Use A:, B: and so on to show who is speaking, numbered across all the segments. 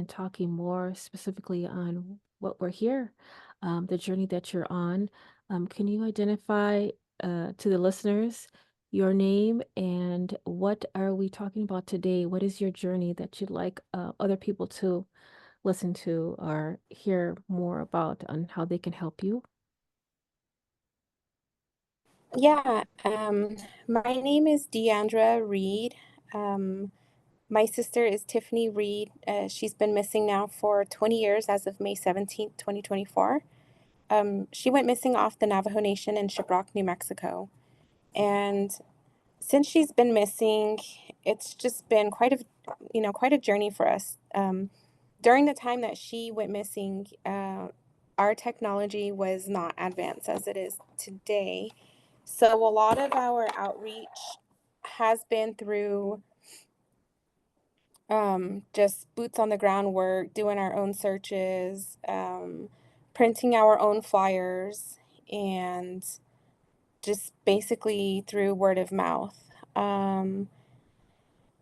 A: talking more specifically on what we're here, the journey that you're on. Can you identify to the listeners your name and what are we talking about today? What is your journey that you'd like other people to listen to or hear more about on how they can help you?
B: Yeah, my name is Deiandra Reid. Um, my sister is Tiffany Reid. She's been missing now for 20 years as of May 17th, 2024. She went missing off the Navajo Nation in Shiprock, New Mexico. And since she's been missing, it's just been quite a journey for us. During the time that she went missing, our technology was not advanced as it is today. So a lot of our outreach has been through just boots on the ground work, doing our own searches, printing our own flyers, and just basically through word of mouth. Um,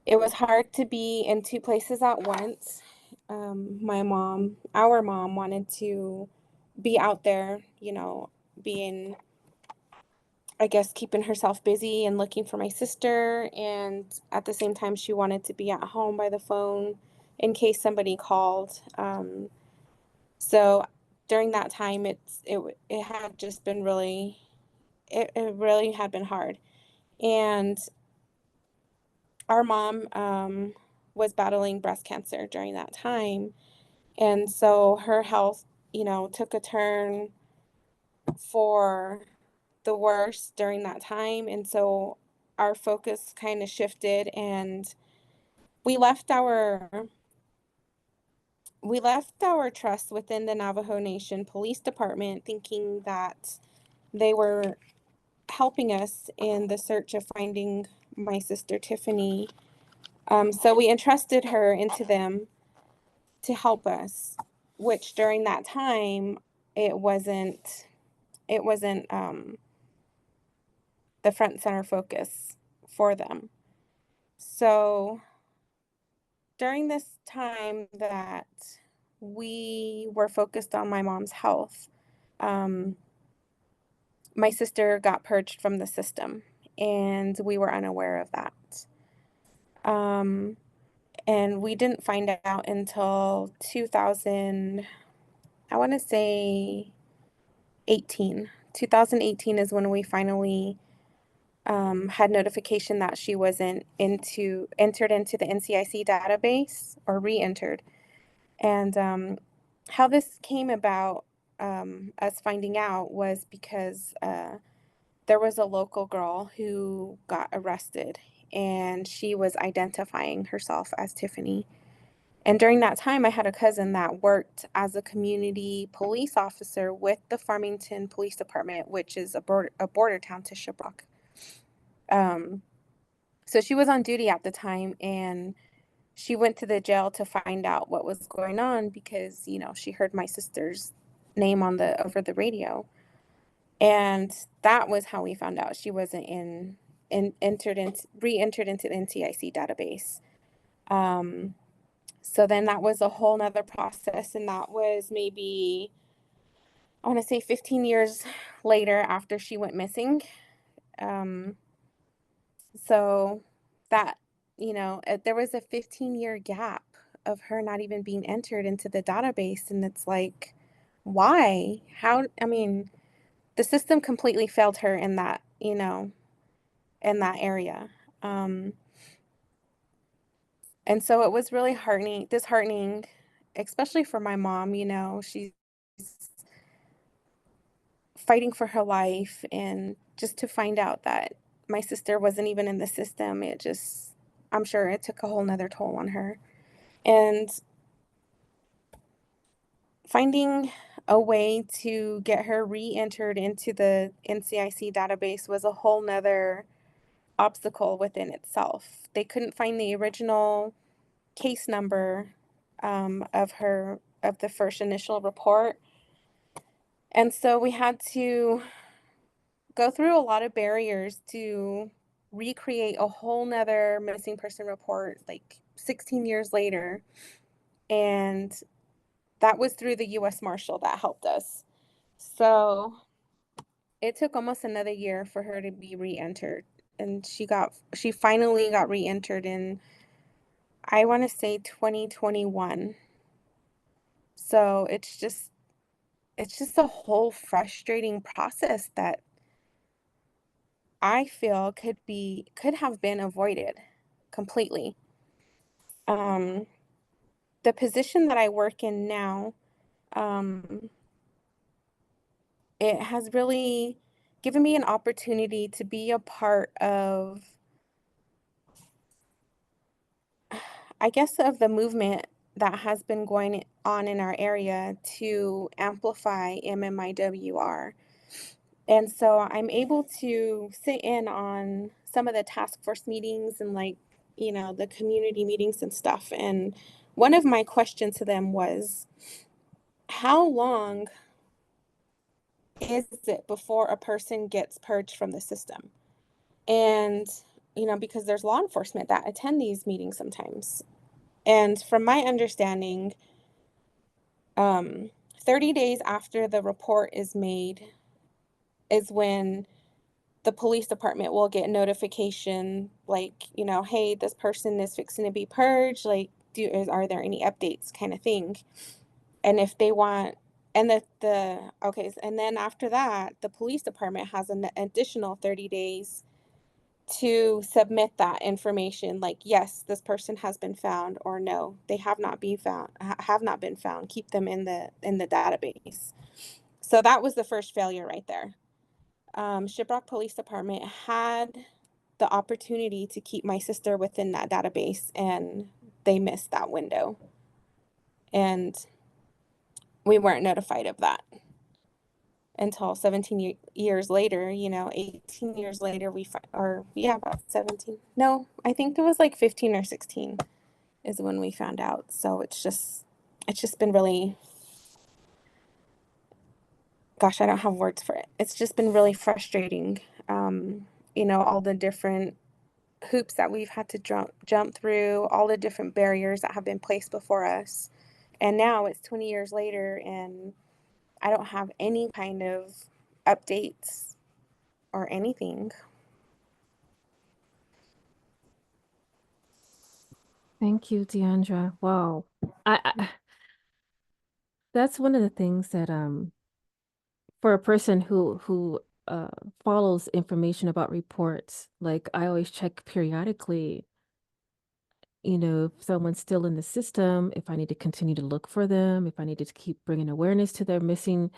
B: it was hard to be in two places at once. Our mom wanted to be out there, being, I guess, keeping herself busy and looking for my sister. And at the same time, she wanted to be at home by the phone in case somebody called. So during that time, it had just been it really had been hard. And our mom was battling breast cancer during that time. And so her health, took a turn for the worst during that time. And so our focus kind of shifted and we left our we left our trust within the Navajo Nation Police Department thinking that they were helping us in the search of finding my sister Tiffany. So we entrusted her into them to help us, which during that time it wasn't it wasn't the front and center focus for them. So during this time that we were focused on my mom's health, um, my sister got purged from the system, and we were unaware of that. Um, and we didn't find out until 2000, I want to say 18. 2018 is when we finally had notification that she wasn't entered into the NCIC database or re-entered. And how this came about, us finding out, was because there was a local girl who got arrested and she was identifying herself as Tiffany. And during that time, I had a cousin that worked as a community police officer with the Farmington Police Department, which is a border town to Shiprock. Um, so she was on duty at the time, and she went to the jail to find out what was going on because, she heard my sister's name over the radio. And that was how we found out she wasn't re-entered into the NCIC database. So then that was a whole nother process, and that was maybe, I want to say 15 years later after she went missing. Um, so that, there was a 15-year gap of her not even being entered into the database. And it's like, why? I mean, the system completely failed her in that, in that area. Um, and so it was really disheartening, especially for my mom. She's fighting for her life, and just to find out that my sister wasn't even in the system, I'm sure it took a whole nother toll on her. And finding a way to get her re-entered into the NCIC database was a whole nother obstacle within itself. They couldn't find the original case number of the first initial report. And so we had to go through a lot of barriers to recreate a whole nother missing person report like 16 years later. And that was through the US Marshal that helped us. So it took almost another year for her to be re-entered. And she finally got re-entered in, I want to say, 2021. So it's just a whole frustrating process that I feel could have been avoided completely. Um, the position that I work in now, um, it has really given me an opportunity to be a part of, I guess, of the movement that has been going on in our area to amplify MMIWR. And so I'm able to sit in on some of the task force meetings and, like, the community meetings and stuff. And one of my questions to them was, how long is it before a person gets purged from the system? And, because there's law enforcement that attend these meetings sometimes. And from my understanding, um, 30 days after the report is made is when the police department will get notification, like, hey, this person is fixing to be purged. Like, are there any updates, kind of thing. And if they want, and okay, and then after that, the police department has an additional 30 days to submit that information, like, yes, this person has been found, or no, they have not been found. Keep them in the database. So that was the first failure right there. Shiprock Police Department had the opportunity to keep my sister within that database, and they missed that window. And we weren't notified of that until 17 years later, 18 years later, or yeah, about 17. No, I think it was like 15 or 16 is when we found out. So it's just been really, gosh, I don't have words for it. It's just been really frustrating. All the different hoops that we've had to jump through, all the different barriers that have been placed before us. And now it's 20 years later, and I don't have any kind of updates or anything.
A: Thank you, Deiandra. Wow. I that's one of the things that for a person who uh follows information about reports, like I always check periodically, if someone's still in the system, if I need to continue to look for them, if I need to keep bringing awareness to their missing,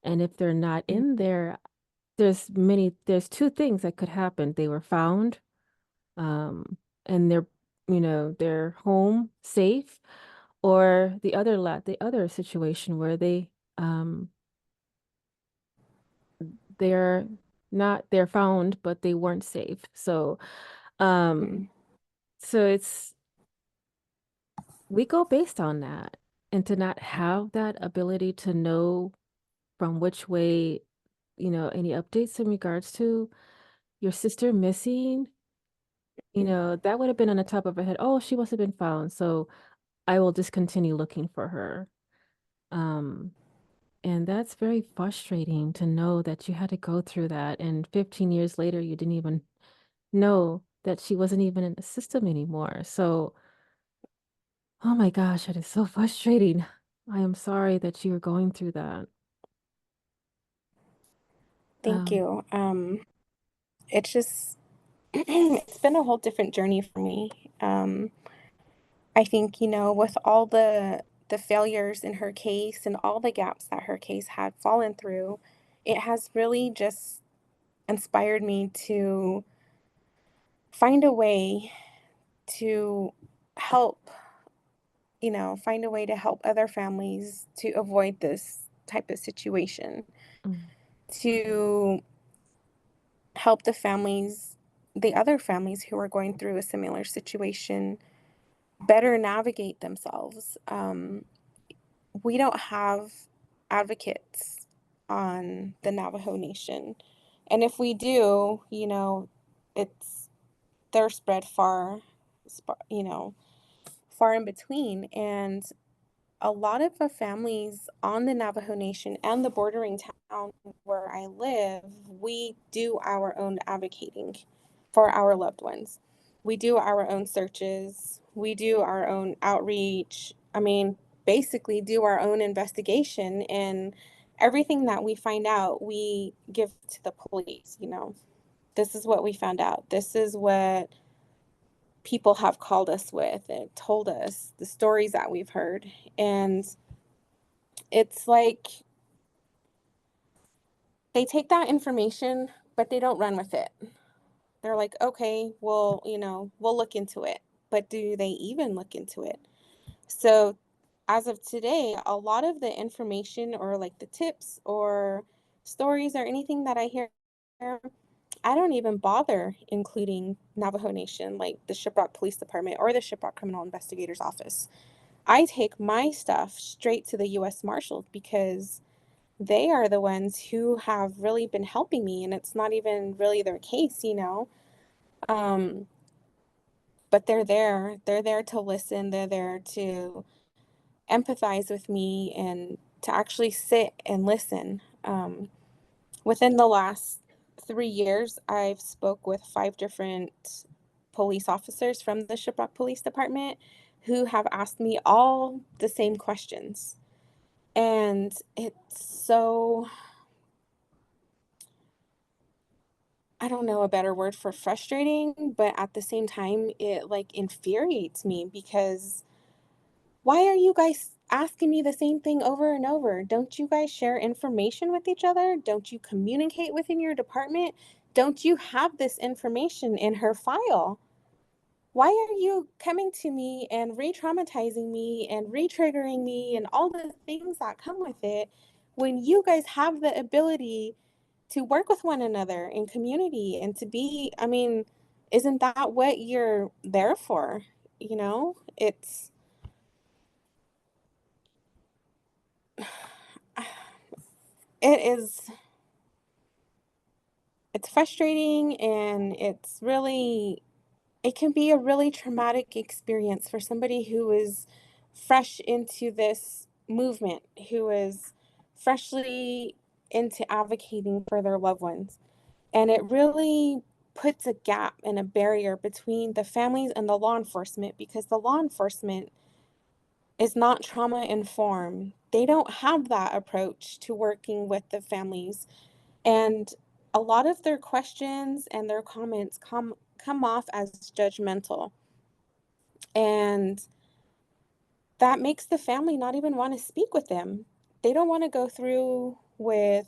A: and if they're not in there, there's two things that could happen. They were found, and they're home safe, or the other situation where um they're they're found, but they weren't safe. Um,
B: Mm.
A: so we go based on that. And to not have that ability to know from which way, any updates in regards to your sister missing, that would have been on the top of her head. Oh, she must have been found. So I will discontinue looking for her. Um, and that's very frustrating to know that you had to go through that. And 15 years later, you didn't even know that she wasn't even in the system anymore. So, oh my gosh, that is so frustrating. I am sorry that you were going through that.
B: Thank
A: Um,
B: you. It's just it's been a whole different journey for me. I think, with all the failures in her case and all the gaps that her case had fallen through, it has really just inspired me to find a way to help, find a way to help other families to avoid this type of situation,
A: mm,
B: to help the other families who are going through a similar situation, better navigate themselves. We don't have advocates on the Navajo Nation. And if we do, it's they're spread far, far in between. And a lot of the families on the Navajo Nation and the bordering town where I live, we do our own advocating for our loved ones. We do our own searches, we do our own outreach. I mean, basically, do our own investigation, and everything that we find out, we give to the police. This is what we found out. This is what people have called us with and told us the stories that we've heard. And it's like they take that information, but they don't run with it. They're like, okay, well, we'll look into it. But do they even look into it? So, as of today, a lot of the information or like the tips or stories or anything that I hear, I don't even bother including Navajo Nation, like the Shiprock Police Department or the Shiprock Criminal Investigators Office. I take my stuff straight to the U.S. Marshals because they are the ones who have really been helping me, and it's not even really their case. Um, but they're there. They're there to listen. They're there to empathize with me and to actually sit and listen. Within the last 3 years, I've spoke with 5 different police officers from the Shiprock Police Department who have asked me all the same questions. And it's so, I don't know a better word for frustrating, but at the same time, it like infuriates me because why are you guys asking me the same thing over and over? Don't you guys share information with each other? Don't you communicate within your department? Don't you have this information in her file? Why are you coming to me and re traumatizing me and re triggering me and all the things that come with it when you guys have the ability to work with one another in community and to be, I mean, isn't that what you're there for? It's, it is, it's frustrating, and it can be a really traumatic experience for somebody who is fresh into this movement, who is freshly into advocating for their loved ones. And it really puts a gap and a barrier between the families and the law enforcement because the law enforcement is not trauma informed. They don't have that approach to working with the families. And a lot of their questions and their comments come off as judgmental. And that makes the family not even want to speak with them. They don't want to go through with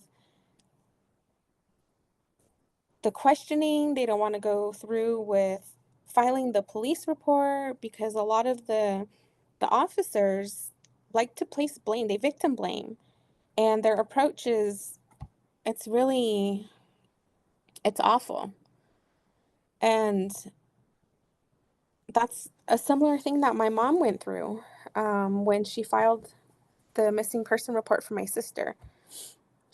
B: the questioning, they don't want to go through with filing the police report because a lot of the officers like to place blame, they victim blame. And their approach is it's really it's awful. And that's a similar thing that my mom went through when she filed the missing person report for my sister.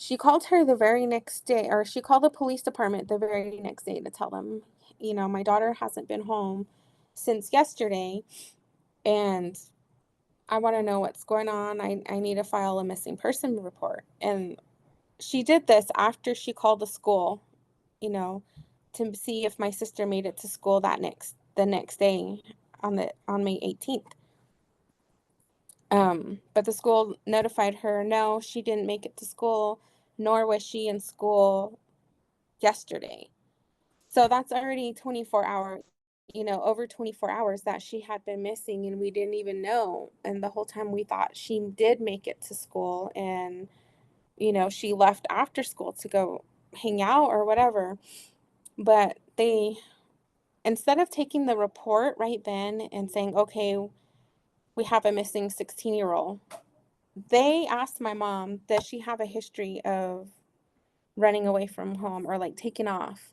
B: She called her the very next day, or she called the police department the very next day to tell them, my daughter hasn't been home since yesterday, and I want to know what's going on. I need to file a missing person report. And she did this after she called the school, you know, to see if my sister made it to school the next day on May 18th. But the school notified her, no, she didn't make it to school, nor was she in school yesterday. So that's already 24 hours, over 24 hours that she had been missing, and we didn't even know. And the whole time we thought she did make it to school, and, she left after school to go hang out or whatever. But instead of taking the report right then and saying, okay, we have a missing 16-year-old, they asked my mom, does she have a history of running away from home or like taking off?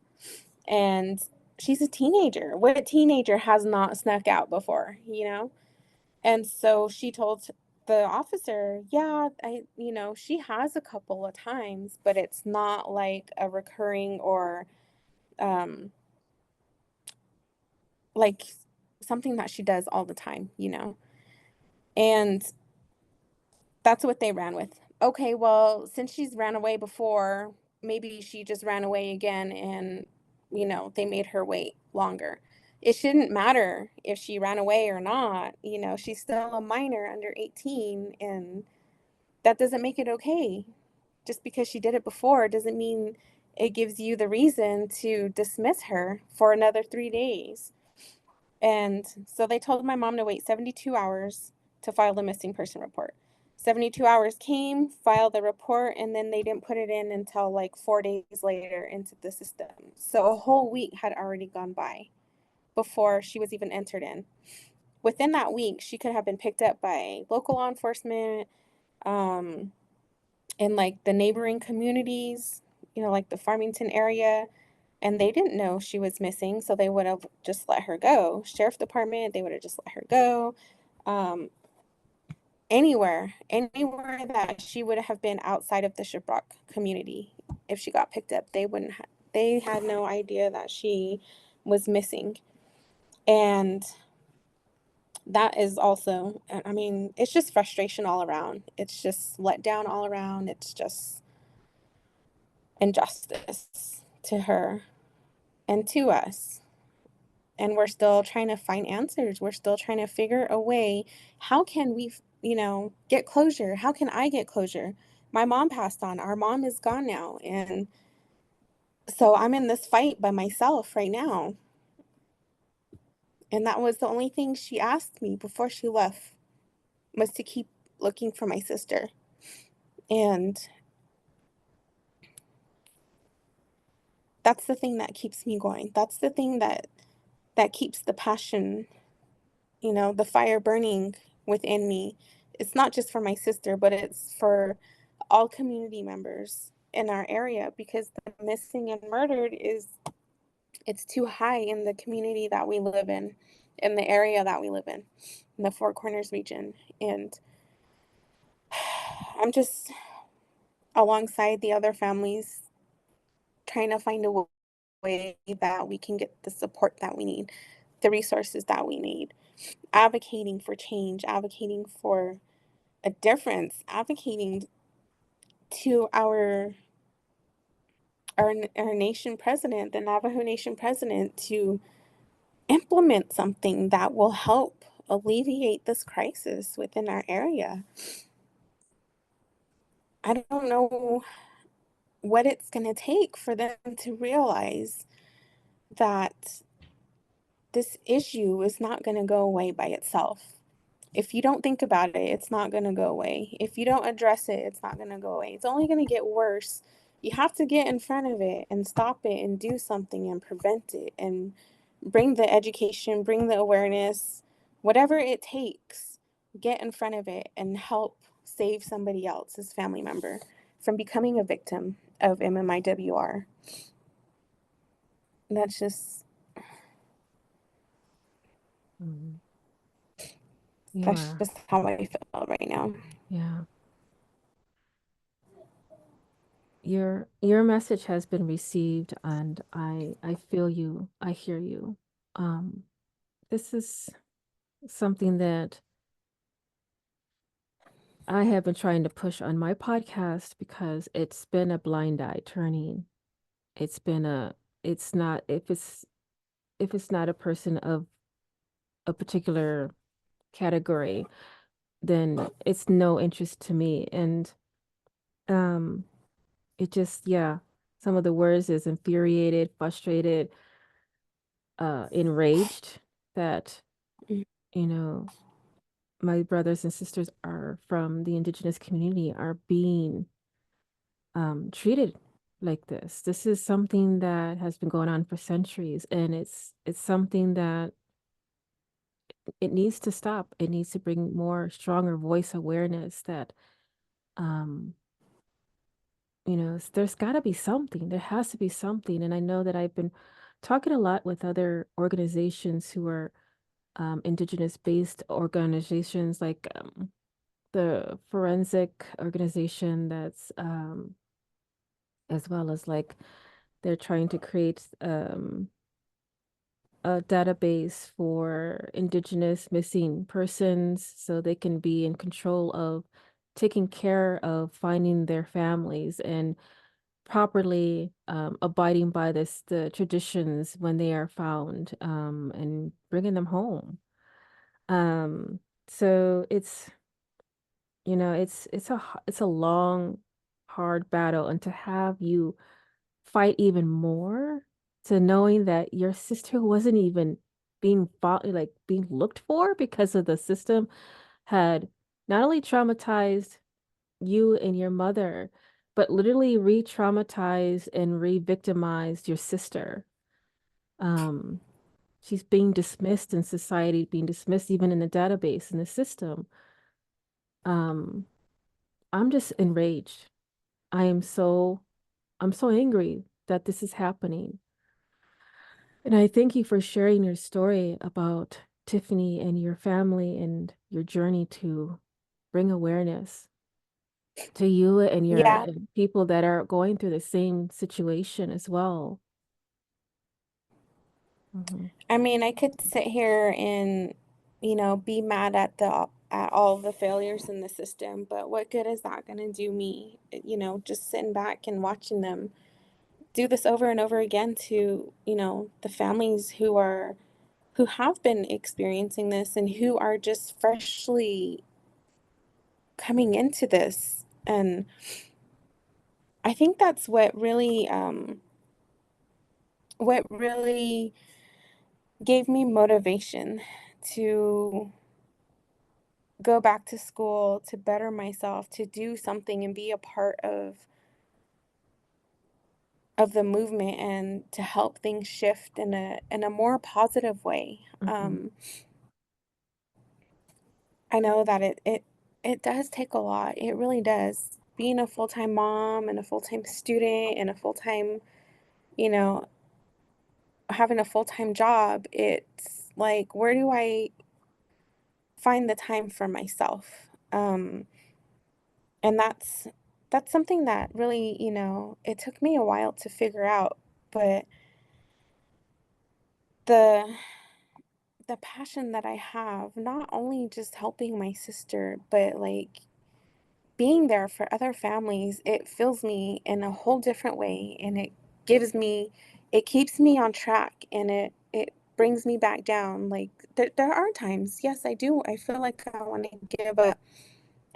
B: And she's a teenager. What teenager has not snuck out before? And so she told the officer, yeah, she has a couple of times, but it's not like a recurring or um, like something that she does all the time. And That's what they ran with. Okay, well, since she's ran away before, maybe she just ran away again and, they made her wait longer. It shouldn't matter if she ran away or not, she's still a minor under 18, and that doesn't make it okay. Just because she did it before doesn't mean it gives you the reason to dismiss her for another 3 days. And so they told my mom to wait 72 hours to file the missing person report. 72 hours came, filed the report, and then they didn't put it in until like 4 days later into the system. So a whole week had already gone by before she was even entered in. Within that week, she could have been picked up by local law enforcement, um, in like the neighboring communities, like the Farmington area, and they didn't know she was missing, so they would have just let her go. Sheriff department, they would have just let her go. Um, anywhere that she would have been outside of the Shiprock community, if she got picked up, they had no idea that she was missing. And that is also, I mean, it's just frustration all around. It's just let down all around. It's just injustice to her and to us. And we're still trying to find answers. We're still trying to figure a way. How can we, get closure? How can I get closure? My mom passed on. Our mom is gone now. And so I'm in this fight by myself right now. And that was the only thing she asked me before she left, was to keep looking for my sister. And that's the thing that keeps me going. That's the thing that keeps the passion, the fire burning within me. It's not just for my sister, but it's for all community members in our area, because the missing and murdered it's too high in the community that we live in the area that we live in the Four Corners region. And I'm just alongside the other families trying to find a way that we can get the support that we need, the resources that we need, advocating for change, advocating for a difference, advocating to our nation president, the Navajo Nation president, to implement something that will help alleviate this crisis within our area. I don't know what it's going to take for them to realize that this issue is not going to go away by itself. If you don't think about it, it's not going to go away. If you don't address it, it's not going to go away. It's only going to get worse. You have to get in front of it and stop it and do something and prevent it and bring the education, bring the awareness, whatever it takes. Get in front of it and help save somebody else's family member from becoming a victim of MMIWR. That's just
A: Mhm.
B: that's
A: Yeah,
B: just how I feel right now.
A: yeah. Your message has been received, and I feel you. I hear you. Um, this is something that I have been trying to push on my podcast because it's been a blind eye turning. It's been a it's not if it's not a person of a particular category, then it's no interest to me. And um it just, yeah, some of the words is infuriated, frustrated, enraged that, you know, my brothers and sisters are from the indigenous community are being treated like this. This is something that has been going on for centuries, and it's something that it needs to stop. It needs to bring more stronger voice awareness that um there's got to be something. There has to be something. And I know that I've been talking a lot with other organizations who are indigenous based organizations, like the forensic organization that's as well as like they're trying to create a database for indigenous missing persons so they can be in control of taking care of finding their families and properly abiding by the traditions when they are found, and bringing them home. Um, so it's a long, hard battle, and to have you fight even more, to knowing that your sister wasn't even being looked for because of the system had not only traumatized you and your mother, but literally re-traumatized and re-victimized your sister. Um, she's being dismissed in society, being dismissed even in the database, in the system. Um, I'm just enraged. I am so, I'm so angry that this is happening. And I thank you for sharing your story about Tiffany and your family and your journey to bring awareness to you and your
B: Yeah.
A: and people that are going through the same situation as well. Hmm.
B: I mean, I could sit here and, be mad at at all the failures in the system, but what good is that going to do me? Just sitting back and watching them do this over and over again to, the families who have been experiencing this and who are just freshly coming into this. And I think that's what really gave me motivation to go back to school, to better myself, to do something and be a part of the movement and to help things shift in a more positive way.
A: Hmm.
B: I know that it does take a lot. It really does. Being a full-time mom and a full-time student and a full-time, you know, having a full-time job, it's like, where do I find the time for myself? And that's something that really, it took me a while to figure out, but the the passion that I have, not only just helping my sister, but like being there for other families, it fills me in a whole different way and it keeps me on track and it brings me back down. Like there are times, yes, I do. I feel like I want to give up.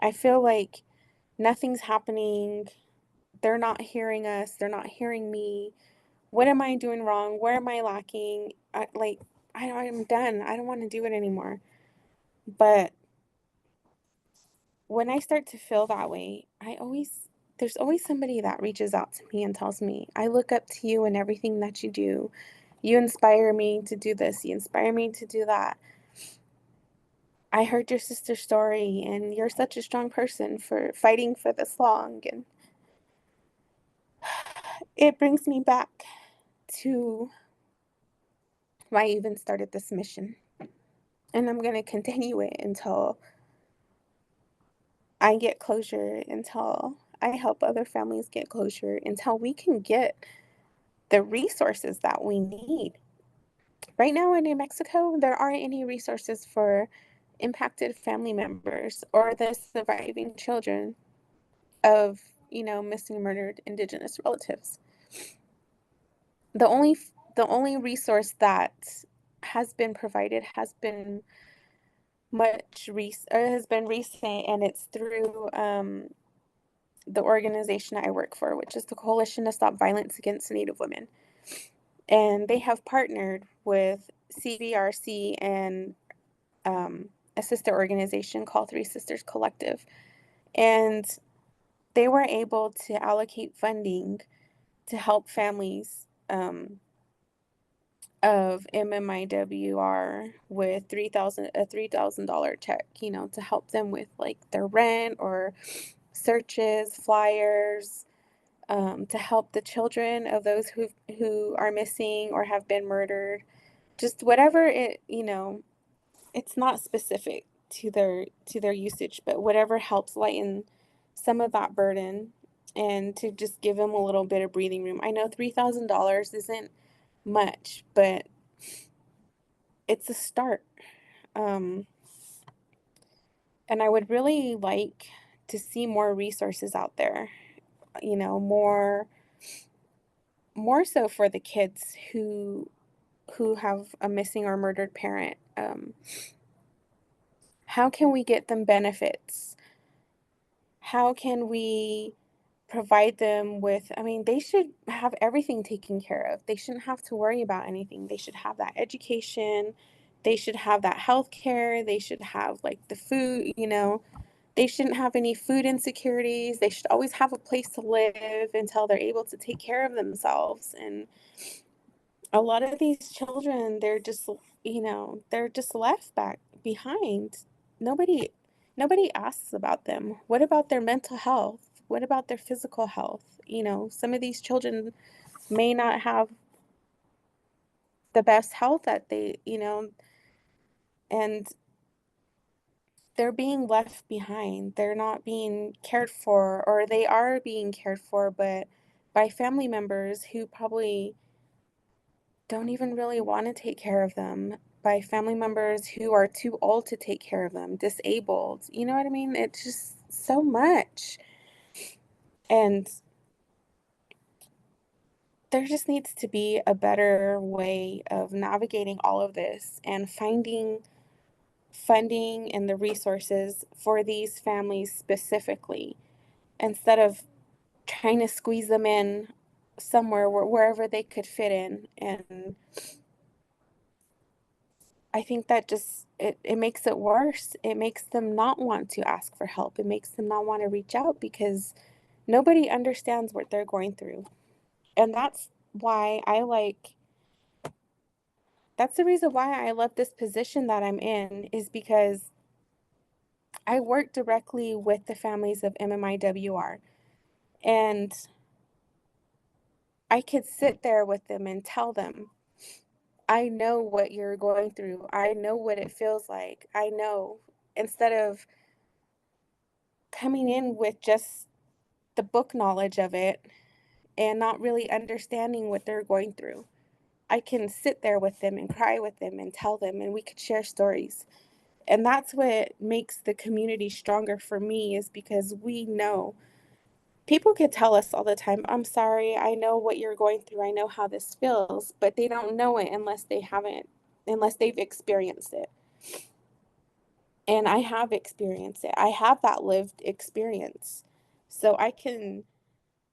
B: I feel like nothing's happening. They're not hearing us. They're not hearing me. What am I doing wrong? Where am I lacking? I'm done. I don't want to do it anymore. But when I start to feel that way, there's always somebody that reaches out to me and tells me, I look up to you and everything that you do. You inspire me to do this. You inspire me to do that. I heard your sister's story and you're such a strong person for fighting for this long. And it brings me back to why I even started this mission. And I'm going to continue it until I get closure, until I help other families get closure, until we can get the resources that we need. Right now in New Mexico, there aren't any resources for impacted family members or the surviving children of, missing murdered Indigenous relatives. The only the only resource that has been provided has been recent, and it's through the organization I work for, which is the Coalition to Stop Violence Against Native Women. And they have partnered with CBRC and a sister organization called Three Sisters Collective. And they were able to allocate funding to help families of MMIWR with $3,000 check, to help them with like their rent or searches, flyers, to help the children of those who are missing or have been murdered. Just whatever it's not specific to their usage, but whatever helps lighten some of that burden and to just give them a little bit of breathing room. I know $3,000 isn't much, but it's a start. Um, and I would really like to see more resources out there, you know, more so for the kids who have a missing or murdered parent. How can we get them benefits? How can we provide them with, I mean, they should have everything taken care of. They shouldn't have to worry about anything. They should have that education. They should have that health care. They should have like the food, you know. They shouldn't have any food insecurities. They should always have a place to live until they're able to take care of themselves. And a lot of these children, they're just, you know, they're just left back behind. Nobody asks about them. What about their mental health? What about their physical health? You know, some of these children may not have the best health that they, you know, and they're being left behind. They're not being cared for, or they are being cared for, but by family members who probably don't even really want to take care of them, by family members who are too old to take care of them, disabled. You know what I mean? It's just so much. And there just needs to be a better way of navigating all of this and finding funding and the resources for these families specifically, instead of trying to squeeze them in somewhere wherever they could fit in. And I think that just it makes it worse. It makes them not want to ask for help. It makes them not want to reach out because nobody understands what they're going through. And why I like that's the reason why I love this position that I'm in, is because I work directly with the families of MMIWR, and I could sit there with them and tell them, I know what you're going through. I know what it feels like. I know, instead of coming in with just the book knowledge of it and not really understanding what they're going through. I can sit there with them and cry with them and tell them, and we could share stories. And that's what makes the community stronger for me, is because we know. People could tell us all the time, I'm sorry, I know what you're going through, I know how this feels, but they don't know it unless they've experienced it. And I have experienced it. I have that lived experience. So I can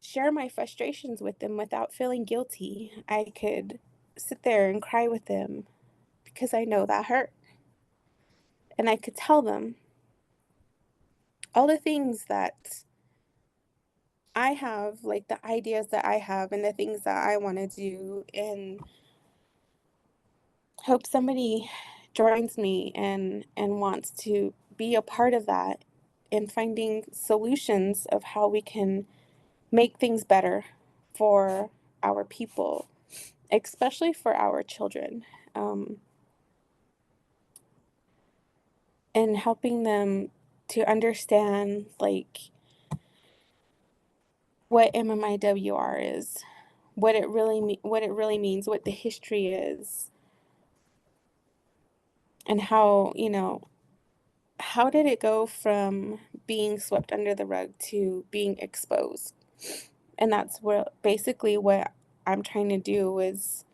B: share my frustrations with them without feeling guilty. I could sit there and cry with them because I know that hurt. And I could tell them all the things that I have, like the ideas that I have and the things that I want to do, and hope somebody joins me and wants to be a part of that, and finding solutions of how we can make things better for our people, especially for our children, um, and helping them to understand like what MMIWR is, what it really means, what the history is, and how, you know, how did it go from being swept under the rug to being exposed? And that's what I'm trying to do, is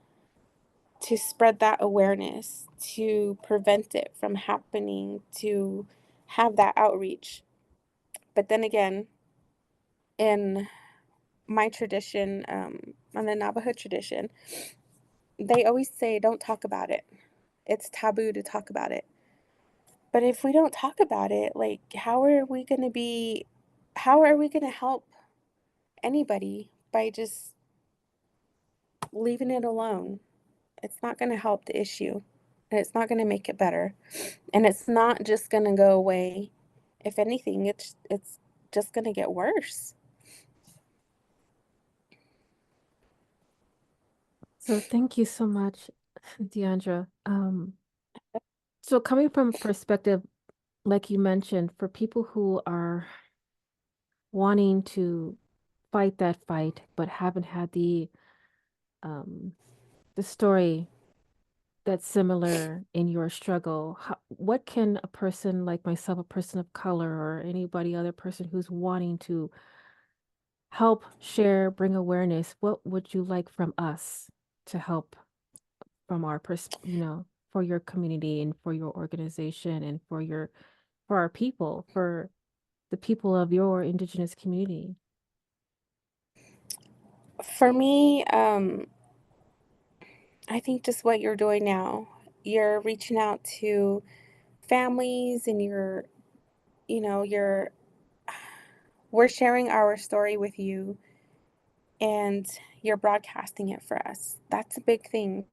B: to spread that awareness, to prevent it from happening, to have that outreach. But then again, in my tradition, on the Navajo tradition, they always say, don't talk about it. It's taboo to talk about it. But if we don't talk about it, like, how are we going to help anybody by just leaving it alone? It's not going to help the issue. And it's not going to make it better. And it's not just going to go away. If anything, it's just going to get worse.
A: So thank you so much, Deandra. So coming from a perspective, like you mentioned, for people who are wanting to fight that fight but haven't had um the story that's similar in your struggle. What can a person like myself, a person of color, or anybody other person who's wanting to help share, bring awareness, what would you like from us to help from our for your community and for your organization and for our people, for the people of your indigenous community?
B: For me, I think just what you're doing now, you're reaching out to families and you know, you're, we're sharing our story with you and you're broadcasting it for us. That's a big thing.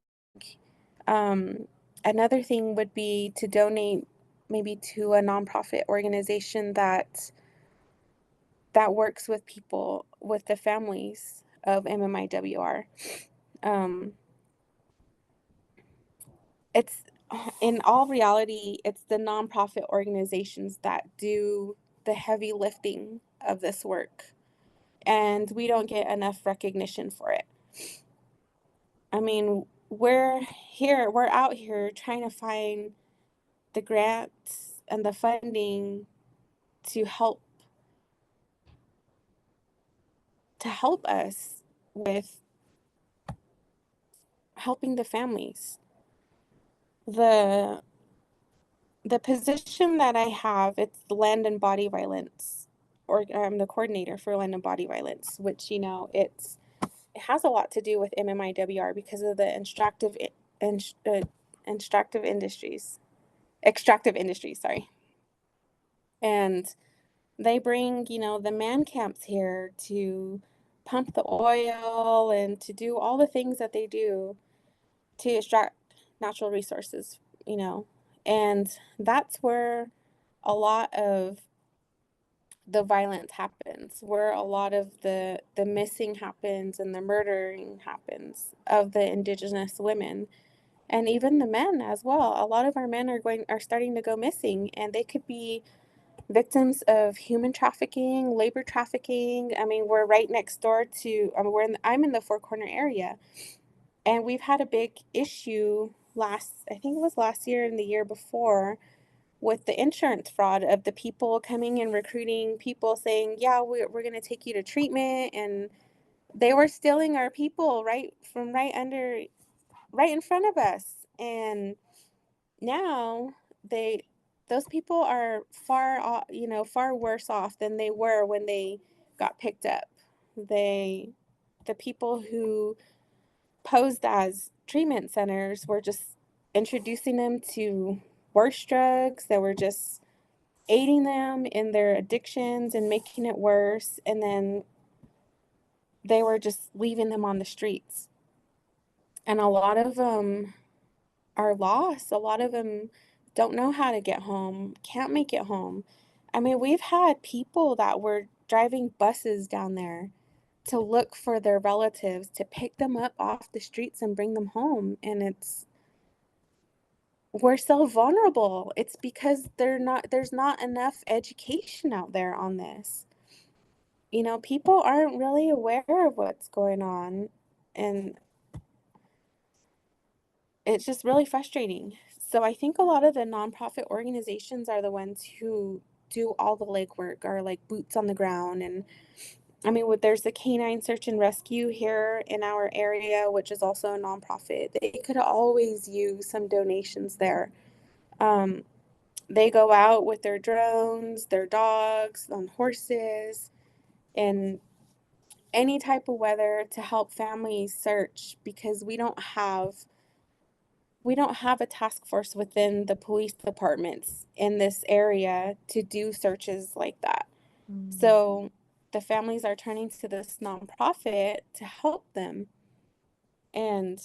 B: Um, Another thing would be to donate maybe to a nonprofit organization that works with people, with the families of MMIWR. Um, it's in all reality, it's the nonprofit organizations that do the heavy lifting of this work, and we don't get enough recognition for it. I mean, we're out here trying to find the grants and the funding to help us with helping the families. The the position that I have, it's the land and body violence, or I'm the coordinator for land and body violence, which it has a lot to do with MMIWR because of the in, uh, extractive industries, sorry, and they bring the man camps here to pump the oil and to do all the things that they do to extract natural resources, and that's where a lot of the violence happens, where a lot of the missing happens and the murdering happens of the indigenous women and even the men as well. A lot of our men are starting to go missing, and they could be victims of human trafficking, labor trafficking. I mean, we're right next door to I'm in the Four Corner area, and we've had a big issue I think it was last year and the year before, with the insurance fraud of the people coming and recruiting people saying, yeah, we're going to take you to treatment. And they were stealing our people right in front of us. And now those people are far worse off than they were when they got picked up. The people who posed as treatment centers were just introducing them to worse drugs that were just aiding them in their addictions and making it worse. And then they were just leaving them on the streets. And a lot of them are lost. A lot of them don't know how to get home, can't make it home. I mean, we've had people that were driving buses down there to look for their relatives, to pick them up off the streets and bring them home. And we're so vulnerable. It's because there's not enough education out there on this. People aren't really aware of what's going on, and it's just really frustrating. So I think a lot of the nonprofit organizations are the ones who do all the legwork, are like boots on the ground. And I mean, there's the Canine Search and Rescue here in our area, which is also a nonprofit. They could always use some donations there. Um, they go out with their drones, their dogs, on horses, and any type of weather to help families search, because we don't have a task force within the police departments in this area to do searches like that.
A: Mm.
B: So the families are turning to this nonprofit to help them. And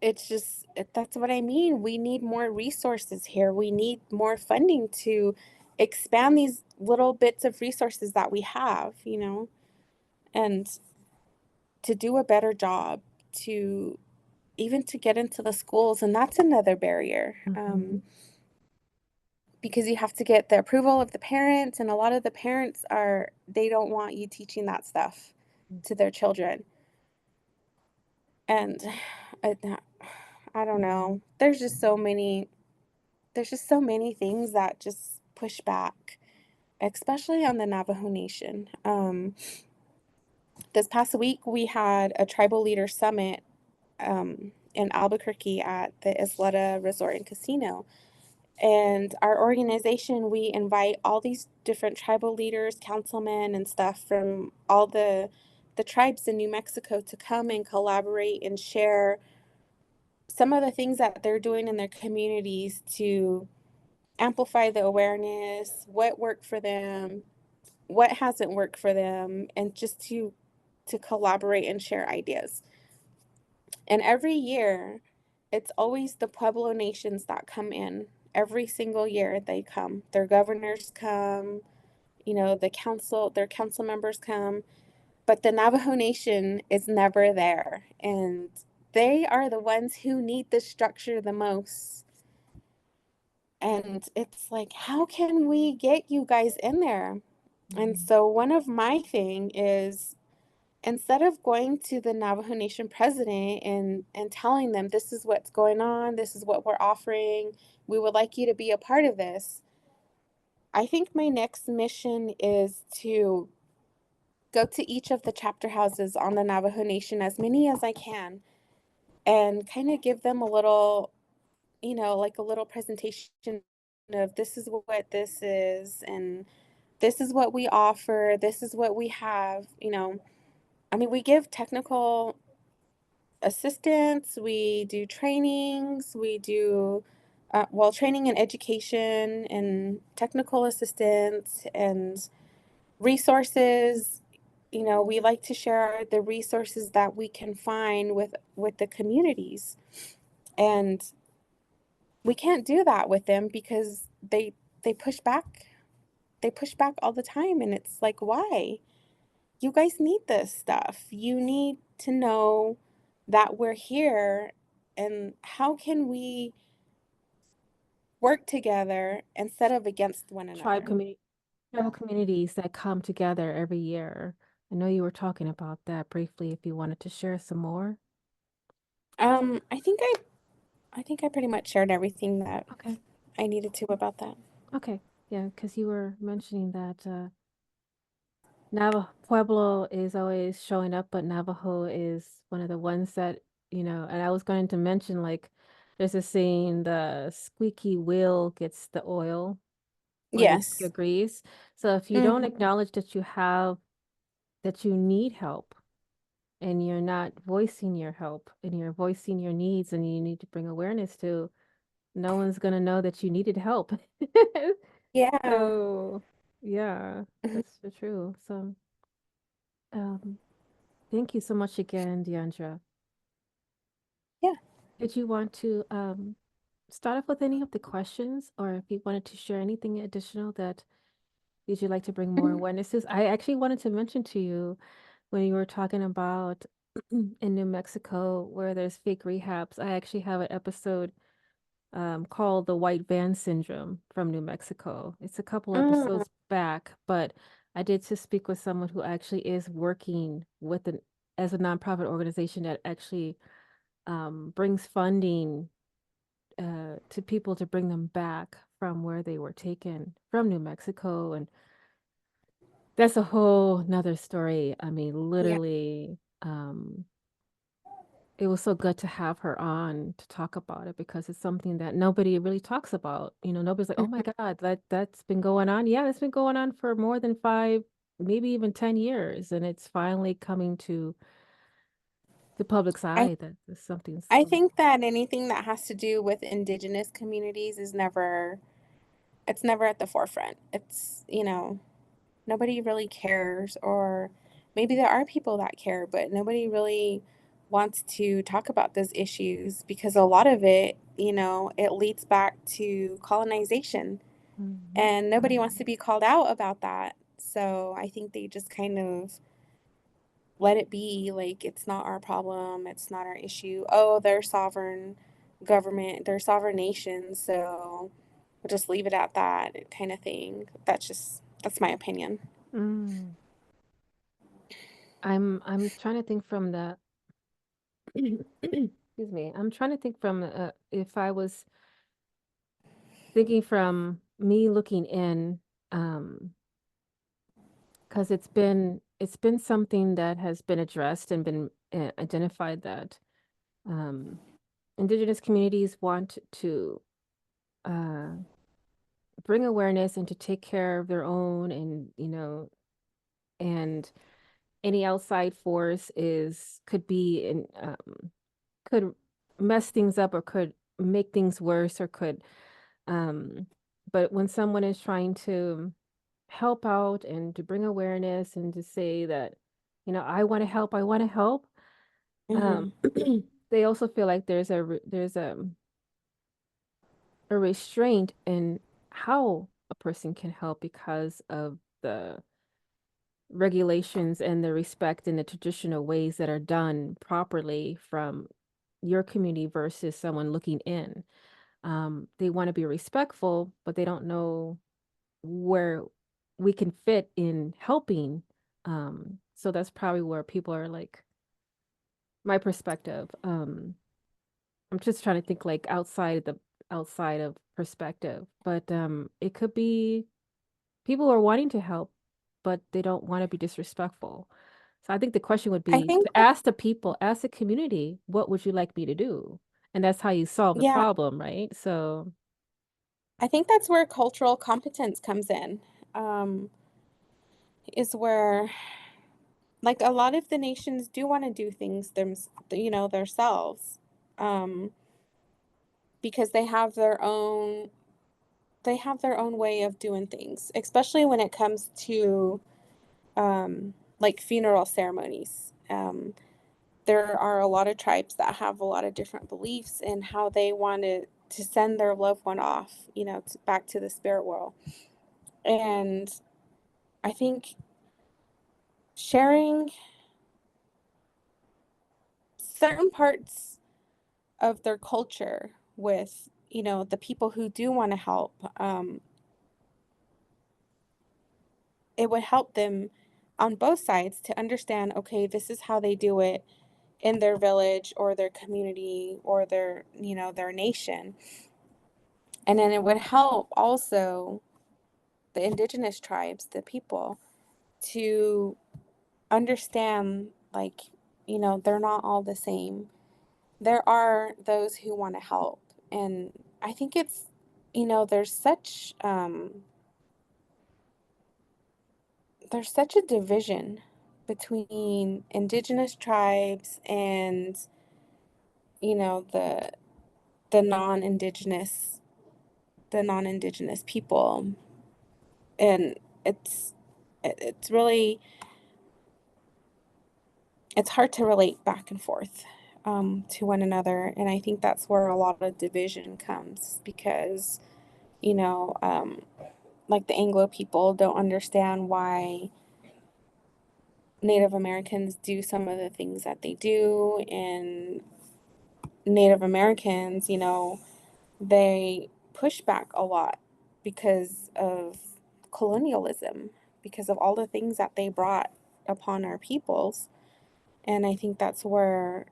B: that's what I mean. We need more resources here. We need more funding to expand these little bits of resources that we have, and to do a better job, to even to get into the schools. And that's another barrier,
A: Mhm.
B: because you have to get the approval of the parents. And a lot of the parents they don't want you teaching that stuff to their children. And I, I don't know. There's just so many things that just push back, especially on the Navajo Nation. This past week we had a tribal leader summit in Albuquerque at the Isleta Resort and Casino. And our organization, we invite all these different tribal leaders, councilmen, and stuff from all the tribes in New Mexico to come and collaborate and share some of the things that they're doing in their communities to amplify the awareness, what worked for them, what hasn't worked for them, and just to collaborate and share ideas. And every year, it's always the Pueblo nations that come in. Every single year they come. Their governors come, their council members come, but the Navajo Nation is never there. And they are the ones who need this structure the most. And it's like, how can we get you guys in there? And
A: Mhm.
B: so one of my thing is instead of going to the Navajo Nation president and telling them this is what's going on, this is what we're offering, we would like you to be a part of this. I think my next mission is to go to each of the chapter houses on the Navajo Nation, as many as I can, and kind of give them a little, like a little presentation of this is what this is, and this is what we offer, this is what we have. I mean, we give technical assistance, we do trainings, we do training and education and technical assistance and resources. We like to share the resources that we can find with the communities, and we can't do that with them because they push back. They push back all the time, and it's like, why? You guys need this stuff. You need to know that we're here, and how can we work together instead of against one
A: Tribe
B: another?
A: community, tribal communities that come together every year. I know you were talking about that briefly if you wanted to share some more.
B: I think I pretty much shared everything that
A: Okay.
B: I needed to about that.
A: Okay. Yeah, because you were mentioning that Navajo Pueblo is always showing up, but Navajo is one of the ones that, and I was going to mention like there's a saying the squeaky wheel gets the oil or the
B: Yes.
A: grease. So if you don't
B: Hmm.
A: acknowledge that you need help and you're not voicing your help and you're voicing your needs and you need to bring awareness to, no one's gonna know that you needed help.
B: Yeah.
A: So yeah,
B: Mhm.
A: that's so true. So um thank you so much again, Deandra.
B: Yeah.
A: Did you want to start off with any of the questions, or if you wanted to share anything additional that would you like to bring more
B: Mhm.
A: awarenesses? I actually wanted to mention to you when you were talking about in New Mexico where there's fake rehabs. I actually have an episode called The White Van Syndrome from New Mexico. It's a couple
B: Mm,
A: episodes back, but I did to speak with someone who actually is working with an as a nonprofit organization that actually brings funding to people to bring them back from where they were taken from New Mexico. And that's a whole nother story. I mean,
B: yeah.
A: literally, it was so good to have her on to talk about it because it's something that nobody really talks about. Nobody's like, "Oh my
B: Mhm.
A: God, that's been going on." Yeah, it's been going on for more than 5, maybe even 10 years, and it's finally coming to the public's
B: I
A: eye that something's
B: I
A: going
B: think that anything that has to do with indigenous communities is never it's never at the forefront. Nobody really cares, or maybe there are people that care, but nobody really wants to talk about those issues because a lot of it leads back to colonization,
A: on.
B: and nobody wants to be called out about that. So I think they just kind of let it be like it's not our problem, it's not our issue. Oh, they're sovereign government, they're sovereign nations, so we'll just leave it at that kind of thing. That's my opinion.
A: Mm. I'm trying to think from the excuse excuse me. I'm trying to think from if I was thinking from me looking in, because it's been something that has been addressed and been identified that um, indigenous communities want to uh, bring awareness and to take care of their own, and and any outside force is could be in could mess things up, or could make things worse, or could um but when someone is trying to help out and to bring awareness and to say that, I want to help, I want to help, um
B: Mhm.
A: they also feel like there's a restraint in how a person can help because of the regulations and the respect and the traditional ways that are done properly from your community versus someone looking in. They want to be respectful, but they don't know where we can fit in helping. So that's probably where people are like, my perspective. I'm just trying to think like outside of perspective, but it could be people are wanting to help, but they don't want to be disrespectful. So I think the question would
B: I
A: be
B: think
A: to ask the people, ask the community, what would you like me to do? And that's how you solve the
B: yeah,
A: problem, right? So,
B: I think that's where cultural competence comes in. Um, is where like a lot of the nations do want to do things themselves. Um, because they have their own way of doing things, especially when it comes to like funeral ceremonies. There are a lot of tribes that have a lot of different beliefs in how they wanted to send their loved one off, back to the spirit world. And I think sharing certain parts of their culture with, the people who do want to help, it would help them on both sides to understand, okay, this is how they do it in their village or their community or their nation. And then it would help also the indigenous tribes, the people, to understand, like, they're not all the same. There are those who want to help. And I think it's, there's such a division between indigenous tribes and, you know, the the non-indigenous the non-indigenous people. And it's it's really it's hard to relate back and forth to one another. And I think that's where a lot of division comes because, you know, um, like the Anglo people don't understand why Native Americans do some of the things that they do. And Native Americans, they push back a lot because of colonialism, because of all the things that they brought upon our peoples. And I think that's where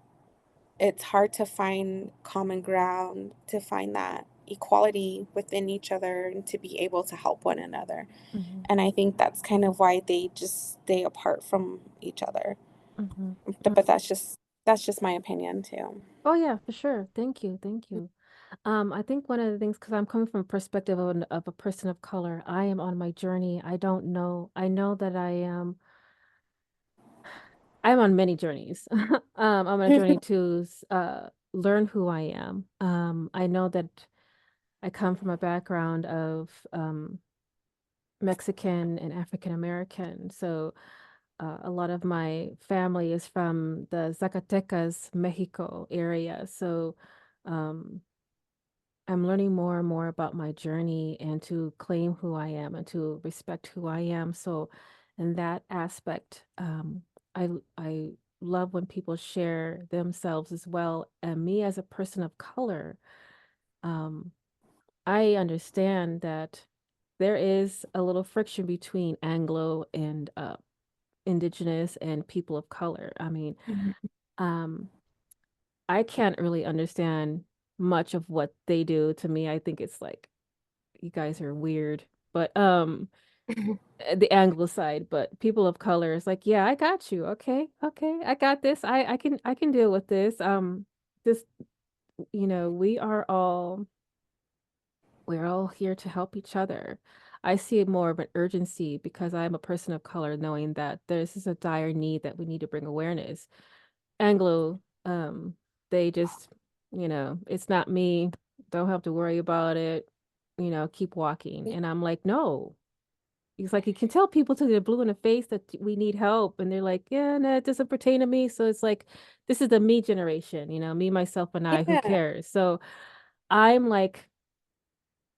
B: it's hard to find common ground, to find that equality within each other and to be able to help one another.
A: mhm,
B: And I think that's kind of why they just stay apart from each other.
A: mhm,
B: But
A: mhm.
B: that's just my opinion too.
A: Oh yeah, for sure. Thank you, thank you. I think one of the things, because I'm coming from a perspective of a person of color, I am on my journey. I don't know. I know that I'm on many journeys. I'm on a journey to learn who I am. I know that I come from a background of Mexican and African American. So a lot of my family is from the Zacatecas, Mexico area. So um, I'm learning more and more about my journey and to claim who I am and to respect who I am. So, in that aspect, I love when people share themselves as well. And me as a person of color, um, I understand that there is a little friction between Anglo and Indigenous and people of color. I mean,
B: Mhm.
A: um, I can't really understand much of what they do. To me, I think it's like you guys are weird. But the Anglo side, but people of color is like, yeah, I got you. Okay, okay, I got this. I can deal with this. This, we are all we're all here to help each other. I see more of an urgency because I'm a person of color, knowing that this is a dire need that we need to bring awareness. Anglo, they just, it's not me. Don't have to worry about it. Keep walking. And I'm like, no. He's like, you can tell people till they're blue in the face that we need help. And they're like, yeah, no, it doesn't pertain to me. So it's like, this is the me generation, me, myself, and I, who
B: Yeah.
A: cares? So I'm like,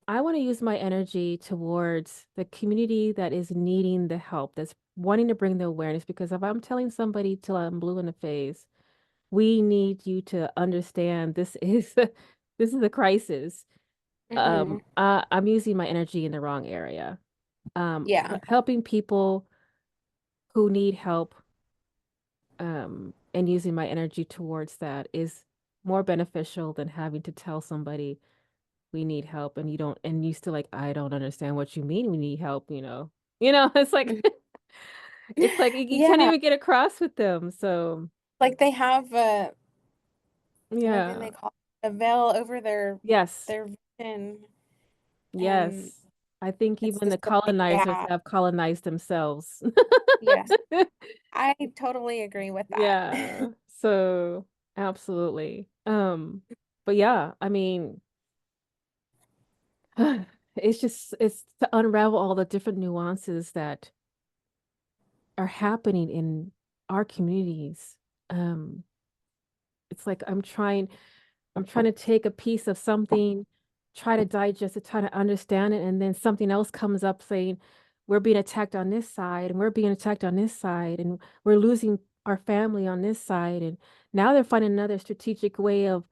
A: I want to use my energy towards the community that is needing the help, that's wanting to bring the awareness. Because if I'm telling somebody till I'm blue in the face, we need you to understand this is this is a crisis.
B: Hmm.
A: I'm using my energy in the wrong area.
B: Yeah.
A: Helping people who need help, and using my energy towards that is more beneficial than having to tell somebody we need help and you still like, I don't understand what you mean we need help, it's like
B: Mhm.
A: it's like you can't
B: Yeah.
A: even get across with them. So
B: Like they have what do
A: yeah.
B: they call it? A veil over
A: Yes.
B: their vision, and
A: Yes. I think
B: it's
A: even the
B: just a big
A: colonizers
B: gap.
A: have colonized themselves.
B: Yes, I totally agree with that.
A: Yeah. So absolutely. But yeah, I mean, it's to unravel all the different nuances that are happening in our communities. Um, it's like I'm trying to take a piece of something, try to digest it, try to understand it, and then something else comes up saying we're being attacked on this side and we're being attacked on this side and we're losing our family on this side. And now they're finding another strategic way of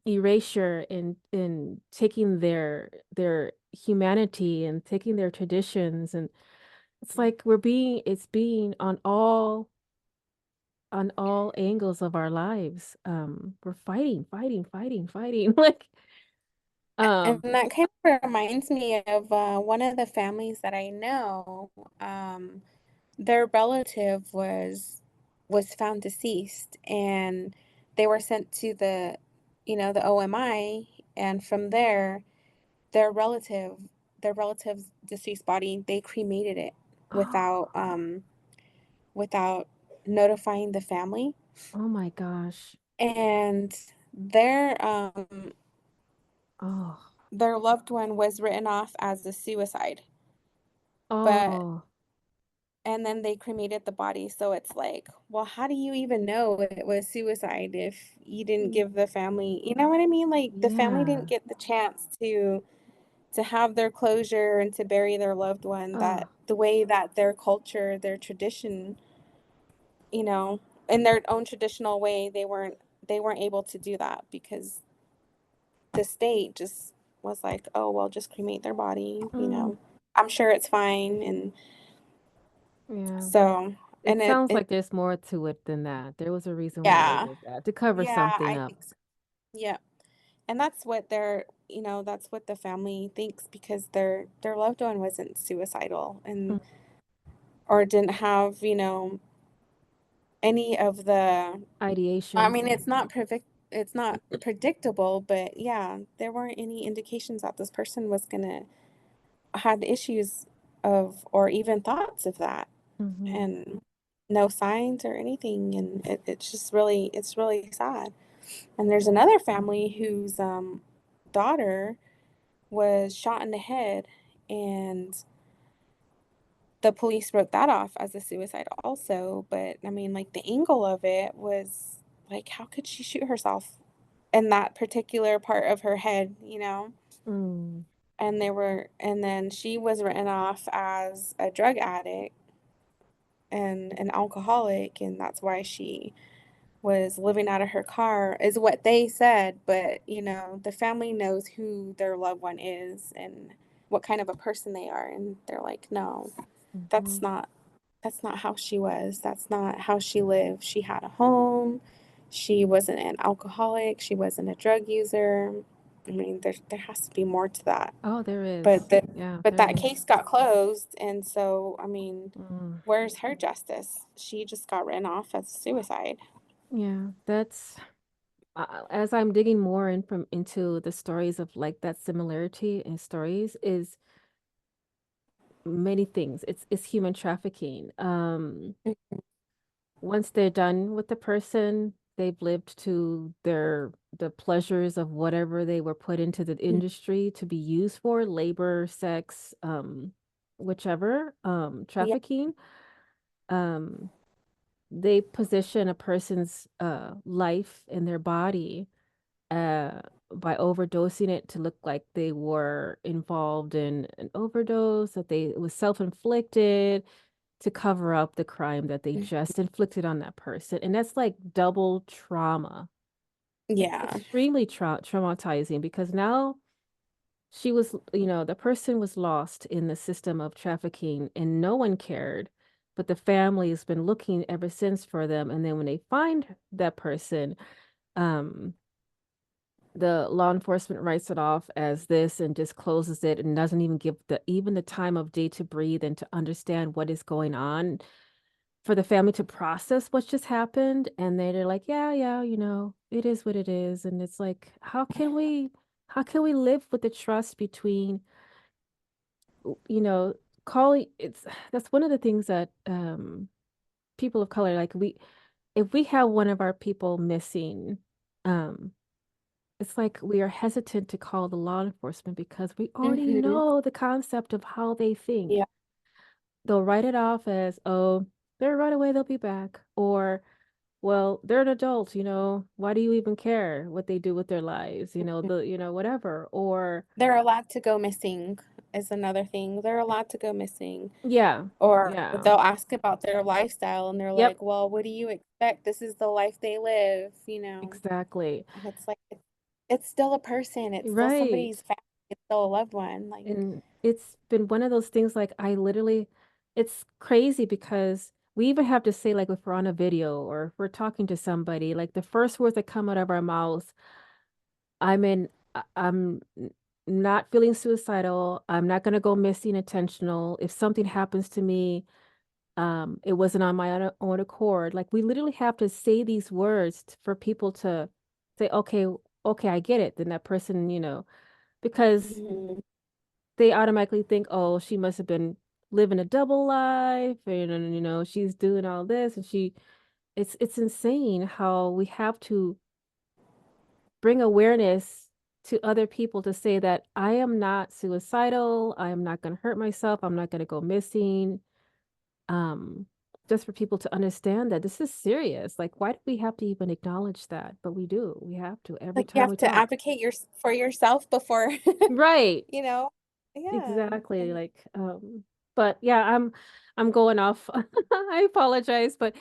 A: erasure and taking their humanity and taking their traditions. And it's like it's being on all angles of our lives. We're fighting, fighting, fighting, fighting. Like,
B: And
A: um,
B: that kind of reminds me of one of the families that I know. Their relative was found deceased, and they were sent to the OMI, and from there, their relative, their relative's deceased body, they cremated it without notifying the family,
A: oh my gosh.
B: and
A: Oh,
B: their loved one was written off as a suicide, but
A: oh,
B: and then they cremated the body. So it's like, well, how do you even know it was suicide if you didn't
A: y-
B: give the family, you know what I mean? Like the family didn't
A: yeah.
B: get the chance to have their closure and to bury their loved one,
A: Oh,
B: that the way that their culture, their tradition, you know, in their own traditional way, they weren't able to do that because the state just was like, oh, well, just cremate their body,
A: mm,
B: I'm sure it's fine. And
A: yeah.
B: so,
A: It
B: and it,
A: sounds
B: it
A: like there's more to it than that. There was a reason why they
B: yeah,
A: did that, to cover
B: yeah,
A: something
B: I
A: up.
B: think so. Yeah. And that's what that's what the family thinks, because their loved one wasn't suicidal
A: Mm,
B: and or didn't have, any of the, I
A: ideation.
B: mean, it's not predictable, but yeah, there weren't any indications that this person was gonna had issues of, or even thoughts of that,
A: Hmm.
B: and no signs or anything, and it's really sad. And there's another family whose daughter was shot in the head, and the police wrote that off as a suicide also. But I mean, like, the angle of it was like, how could she shoot herself in that particular part of her head?
A: Mm,
B: And then she was written off as a drug addict and an alcoholic, and that's why she was living out of her car, is what they said. But the family knows who their loved one is and what kind of a person they are, and they're like, no, that's
A: hmm.
B: not that's not how she was, that's not how she lived. She had a home, She wasn't an alcoholic, she wasn't a drug user. I mean, there has to be more to that.
A: Oh, there
B: But
A: is.
B: the
A: Yeah,
B: but
A: there
B: that
A: is.
B: case got closed, and so, I mean,
A: Mm.
B: where's her justice? She just got written off as suicide.
A: Yeah, that's as I'm digging more into the stories of like that similarity in stories is many things. It's human trafficking. Once they're done with the person, they've lived to the pleasures of whatever they were put into the
B: Mhm.
A: industry to be used for, labor, sex, whichever,
B: Yeah.
A: trafficking. Um, they position a person's life and their body uh by overdosing it to look like they were involved in an overdose, that they it was self-inflicted to cover up the crime that they
B: Mhm.
A: just inflicted on that person. And that's like double trauma. It's
B: Yeah.
A: extremely traumatizing because now she was, the person was lost in the system of trafficking and no one cared. But the family has been looking ever since for them. And then when they find that person, um, the law enforcement writes it off as this and just closes it and doesn't even give the time of day to breathe and to understand what is going on for the family to process what's just happened. And they're like, yeah, yeah, it is what it is. And it's like, how can we live with the trust between, you know calling it's that's one of the things that people of color, like, if we have one of our people missing, um it's like we are hesitant to call the law enforcement because we already
B: Mhm.
A: know the concept of how they think.
B: Yeah.
A: They'll write it off as, oh, they're right away, they'll be back. Or, well, they're an adult, why do you even care what they do with their lives? Whatever. Or,
B: They're allowed to go missing is another thing. They're allowed to go missing.
A: yeah,
B: Or
A: yeah,
B: they'll ask about their lifestyle and they're
A: yep,
B: like, "Well, what do you expect? This is the life they live,"
A: exactly.
B: And it's like it's still a person. It's still
A: Right.
B: somebody's family. It's still a loved one. Like,
A: And it's been one of those things, like, it's crazy because we even have to say, like, if we're on a video or if we're talking to somebody, like, the first words that come out of our mouths, I'm not feeling suicidal. I'm not going to go missing intentional. If something happens to me, it wasn't on my own accord. Like, we literally have to say these words for people to say, okay, okay, I get it. Then that person, because
B: mhm.
A: they automatically think, oh, she must have been living a double life, and she's doing all this, and it's insane how we have to bring awareness to other people to say that I am not suicidal, I am not going to hurt myself, I'm not going to go missing. Um, just for people to understand that this is serious. Like, why do we have to even acknowledge that? But we do. We have to every
B: Like you
A: time
B: have
A: we
B: to
A: talk.
B: advocate for yourself before,
A: Right.
B: you know. Yeah.
A: Exactly.
B: And
A: Like, but yeah, I'm going off. I apologize, but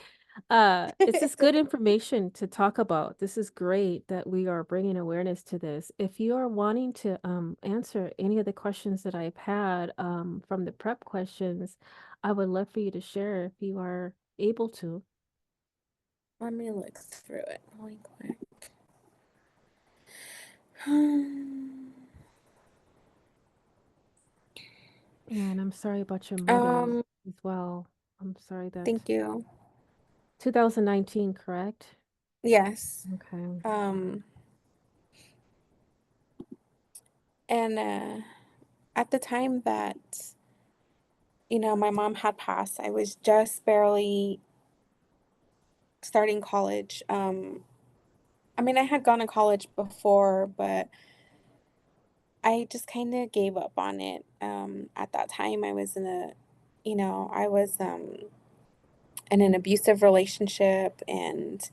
A: it's just
B: it's
A: good
B: okay.
A: information to talk about. This is great that we are bringing awareness to this. If you are wanting to answer any of the questions that I've had from the prep questions, I would love for you to share if you are able to.
B: Let me look through it really quick.
A: And I'm sorry about your mother
B: Um,
A: as well. I'm sorry that
B: thank you.
A: 2019, correct?
B: Yes.
A: Okay.
B: Um, and at the time that, my mom had passed, I was just barely starting college. I mean, I had gone to college before, but I just kind of gave up on it. At that time, I was I was in an abusive relationship, and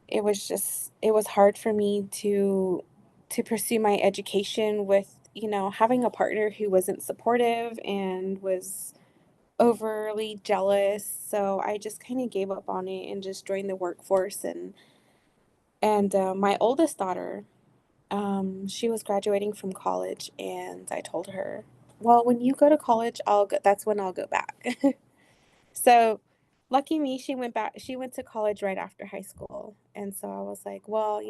B: it was hard for me to pursue my education with, having a partner who wasn't supportive and was overly jealous. So I just kind of gave up on it and just joined the workforce. And my oldest daughter, she was graduating from college, and I told her, "Well, when you go to college, that's when I'll go back." So lucky me, she went to college right after high school. And so I was like, well,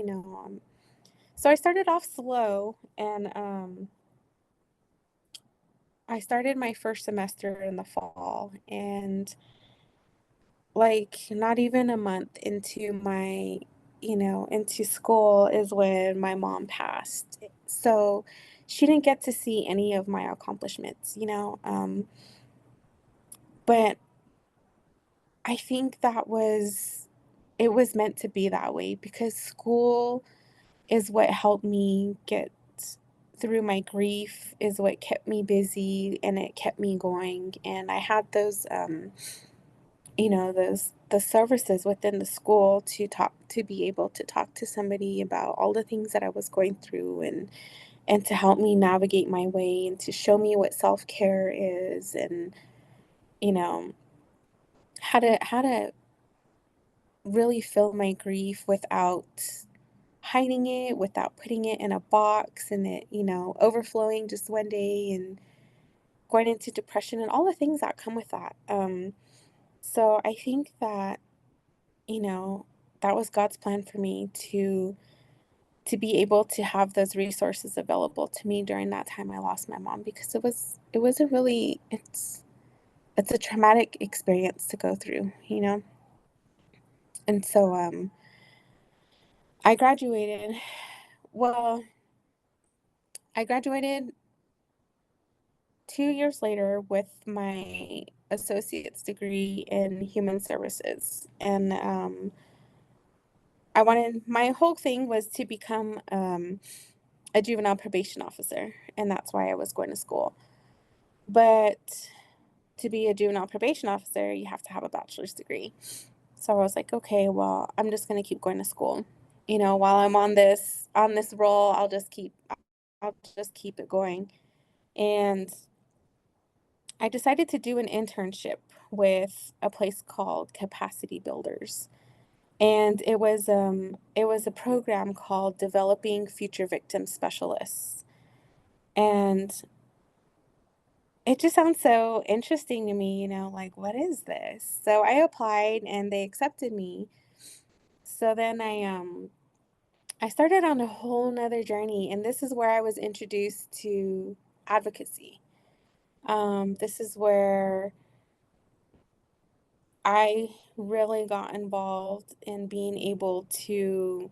B: so I started off slow, and I started my first semester in the fall, and like not even a month into into school is when my mom passed. So she didn't get to see any of my accomplishments. But I think it was meant to be that way because school is what helped me get through my grief, is what kept me busy, and it kept me going. And I had those the services within the school to be able to talk to somebody about all the things that I was going through, and to help me navigate my way, and to show me what self-care is, and you know how to really feel my grief without hiding it, without putting it in a box and it, overflowing just one day and going into depression and all the things that come with that. So I think that, you know, that was God's plan for me to be able to have those resources available to me during that time I lost my mom, because it was a really it's a traumatic experience to go through. And so I graduated. Well, I graduated 2 years later with my associate's degree in human services. And my whole thing was to become a juvenile probation officer. And that's why I was going to school. But to be a juvenile probation officer, you have to have a bachelor's degree. So I was like, okay, well, I'm just going to keep going to school. While I'm on this role, I'll just keep it going. And I decided to do an internship with a place called Capacity Builders. And it was a program called Developing Future Victim Specialists. And it just sounds so interesting to me, like, what is this? So I applied and they accepted me. So then I started on a whole nother journey, and this is where I was introduced to advocacy. This is where I really got involved in being able to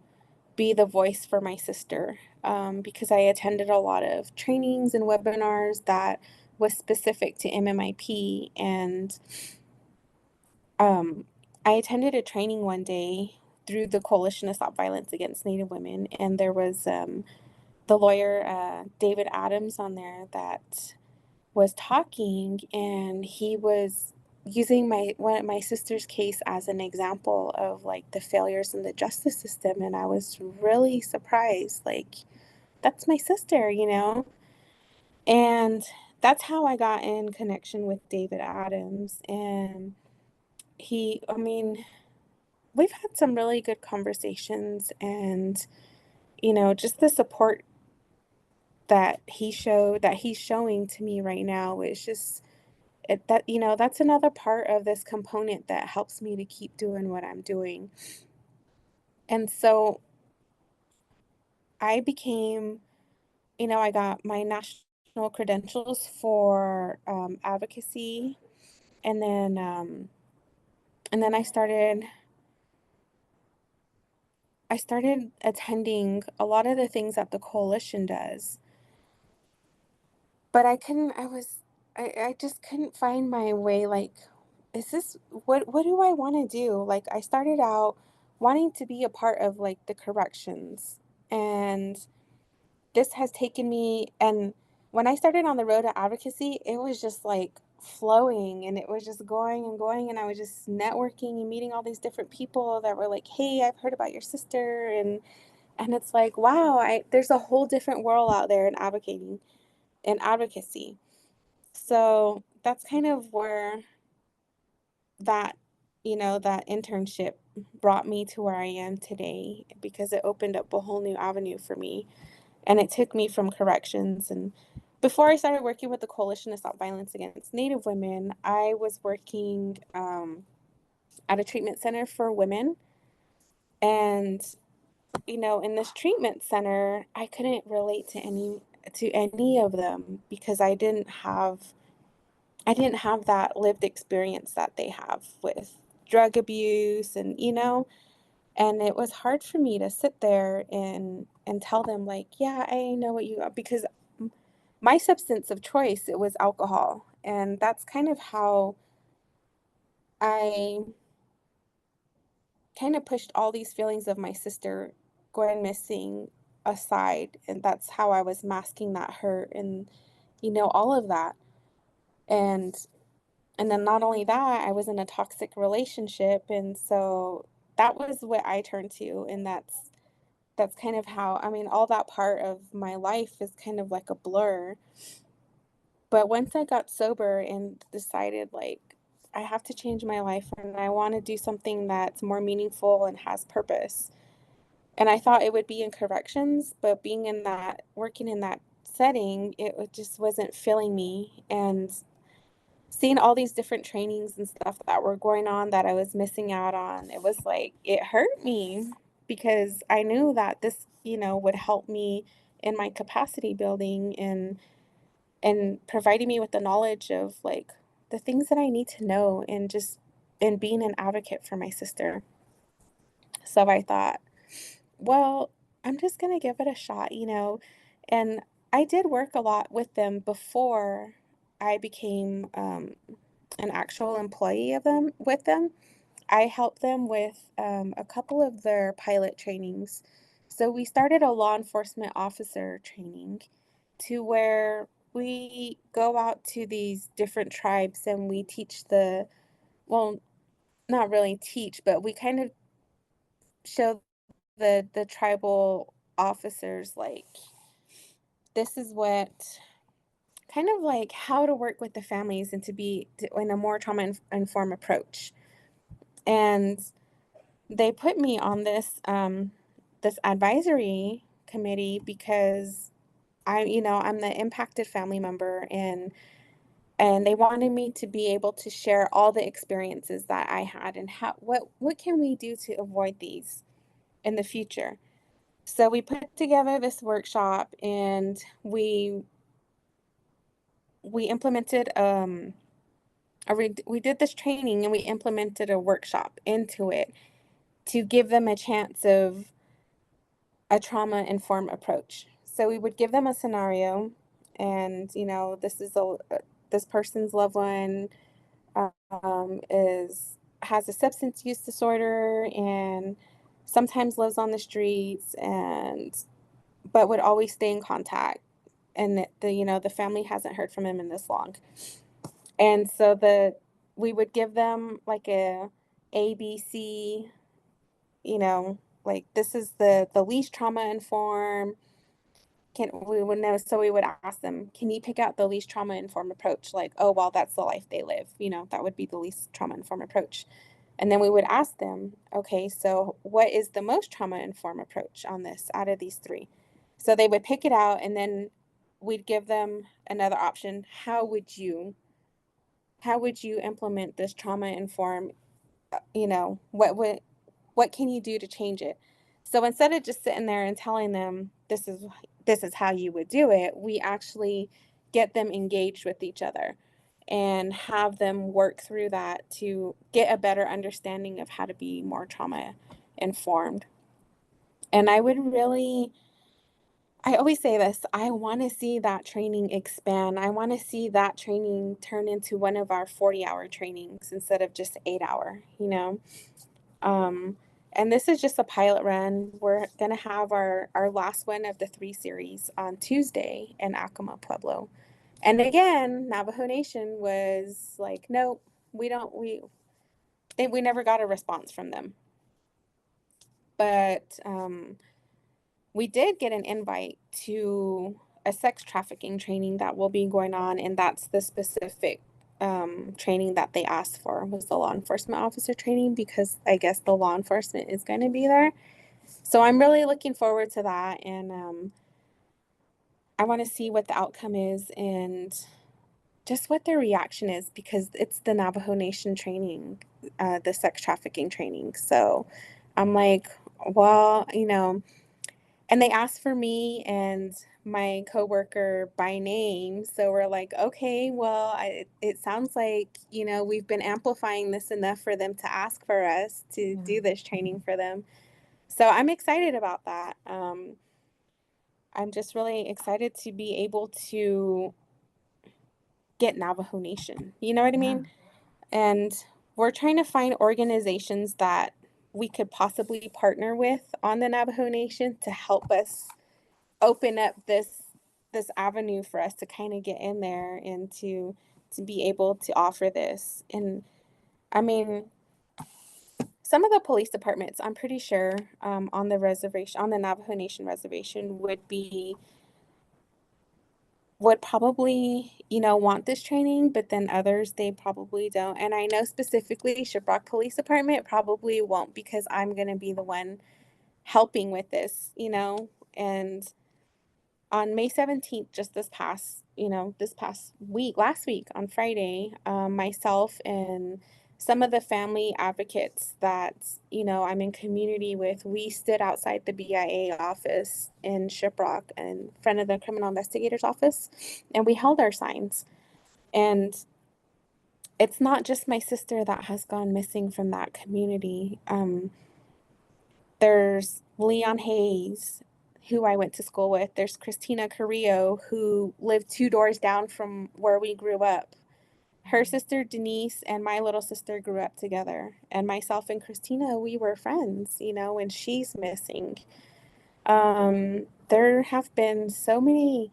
B: be the voice for my sister, because I attended a lot of trainings and webinars that was specific to MMIP. And um, I attended a training one day through the Coalition to Stop Violence Against Native Women, and there was the lawyer David Adams on there that was talking, and he was using my sister's case as an example of like the failures in the justice system. And I was really surprised, like, that's my sister. And that's how I got in connection with David Adams. And I mean, we've had some really good conversations, and just the support that he's showing to me right now is just that's another part of this component that helps me to keep doing what I'm doing. And so I became, I got my national credentials for advocacy, and then I started attending a lot of the things that the coalition does. But I just couldn't find my way, like, is this, what do I want to do? Like, I started out wanting to be a part of like the corrections, and this has taken me, and when I started on the road to advocacy, it was just like flowing, and it was just going and going, and I was just networking and meeting all these different people that were like, "Hey, I've heard about your sister." And it's like, wow, there's a whole different world out there in advocacy. So that's kind of where that, that internship brought me to where I am today, because it opened up a whole new avenue for me. And it took me from corrections. And before I started working with the Coalition to Stop Violence Against Native Women, I was working at a treatment center for women. And, in this treatment center, I couldn't relate to any of them because I didn't have that lived experience that they have with drug abuse and it was hard for me to sit there and tell them like, yeah, I know what you are, because my substance of choice, it was alcohol. And that's kind of how I kind of pushed all these feelings of my sister going missing aside, and that's how I was masking that hurt and all of that. And then not only that, I was in a toxic relationship, and so that was what I turned to, and that's kind of how, I mean, all that part of my life is kind of like a blur. But once I got sober and decided, like, I have to change my life and I want to do something that's more meaningful and has purpose. And I thought it would be in corrections, but working in that setting, just wasn't filling me. And seeing all these different trainings and stuff that were going on that I was missing out on, it was like, it hurt me because I knew that this, would help me in my capacity building and providing me with the knowledge of like the things that I need to know and being an advocate for my sister. So I thought, well, I'm just going to give it a shot. And I did work a lot with them before I became an actual employee with them. I helped them with a couple of their pilot trainings. So we started a law enforcement officer training to where we go out to these different tribes and we teach well, not really teach, but we kind of show the tribal officers like this is what kind of like how to work with the families and in a more trauma informed approach. And they put me on this advisory committee because I'm the impacted family member, and they wanted me to be able to share all the experiences that I had and what can we do to avoid these in the future. So we put together this workshop and we implemented we did this training and we implemented a workshop into it to give them a chance of a trauma informed approach. So we would give them a scenario, and this person's loved one is has a substance use disorder and sometimes lives on the streets, and but would always stay in contact. And the family hasn't heard from him in this long. And so we would give them like a B C, like this is the least trauma informed. Can we would know, so we would ask them, can you pick out the least trauma informed approach? Like, oh well, that's the life they live, that would be the least trauma informed approach. And then we would ask them, okay, so what is the most trauma informed approach on this out of these three? So they would pick it out, and then we'd give them another option. How would you implement this trauma informed, what can you do to change it? So instead of just sitting there and telling them this is how you would do it, we actually get them engaged with each other and have them work through that to get a better understanding of how to be more trauma informed. And I always say this, I want to see that training expand. I want to see that training turn into one of our 40-hour trainings instead of just 8-hour. Um, and this is just a pilot run. We're going to have our last one of the 3 series on Tuesday in Acoma, Pueblo. And again, Navajo Nation was like, nope, we don't, we never got a response from them. But we did get an invite to a sex trafficking training that will be going on, and that's the specific training that they asked for was the law enforcement officer training, because I guess the law enforcement is going to be there. So I'm really looking forward to that, and I want to see what the outcome is and just what their reaction is, because it's the Navajo Nation training. the sex trafficking training. So I'm like, well, and they asked for me and my coworker by name. So we're like, okay, well, it sounds like, we've been amplifying this enough for them to ask for us to
A: Yeah.
B: do this training for them. So I'm excited about that. I'm just really excited to be able to get Navajo Nation. You know what I
A: Yeah.
B: mean? And we're trying to find organizations that we could possibly partner with on the Navajo Nation to help us open up this avenue for us to kind of get in there and to be able to offer this. And I mean, some of the police departments, I'm pretty sure, on the reservation, on the Navajo Nation reservation, would probably, want this training, but then others, they probably don't. And I know specifically Shiprock Police Department probably won't because I'm going to be the one helping with this, and on May 17th, just this past week, last week on Friday, myself and some of the family advocates that, I'm in community with, we stood outside the BIA office in Shiprock in front of the criminal investigator's office, and we held our signs. And it's not just my sister that has gone missing from that community. There's Leon Hayes, who I went to school with. There's Christina Carrillo, who lived 2 doors down from where we grew up. Her sister Denise and my little sister grew up together. And myself and Christina, we were friends, and she's missing. There have been so many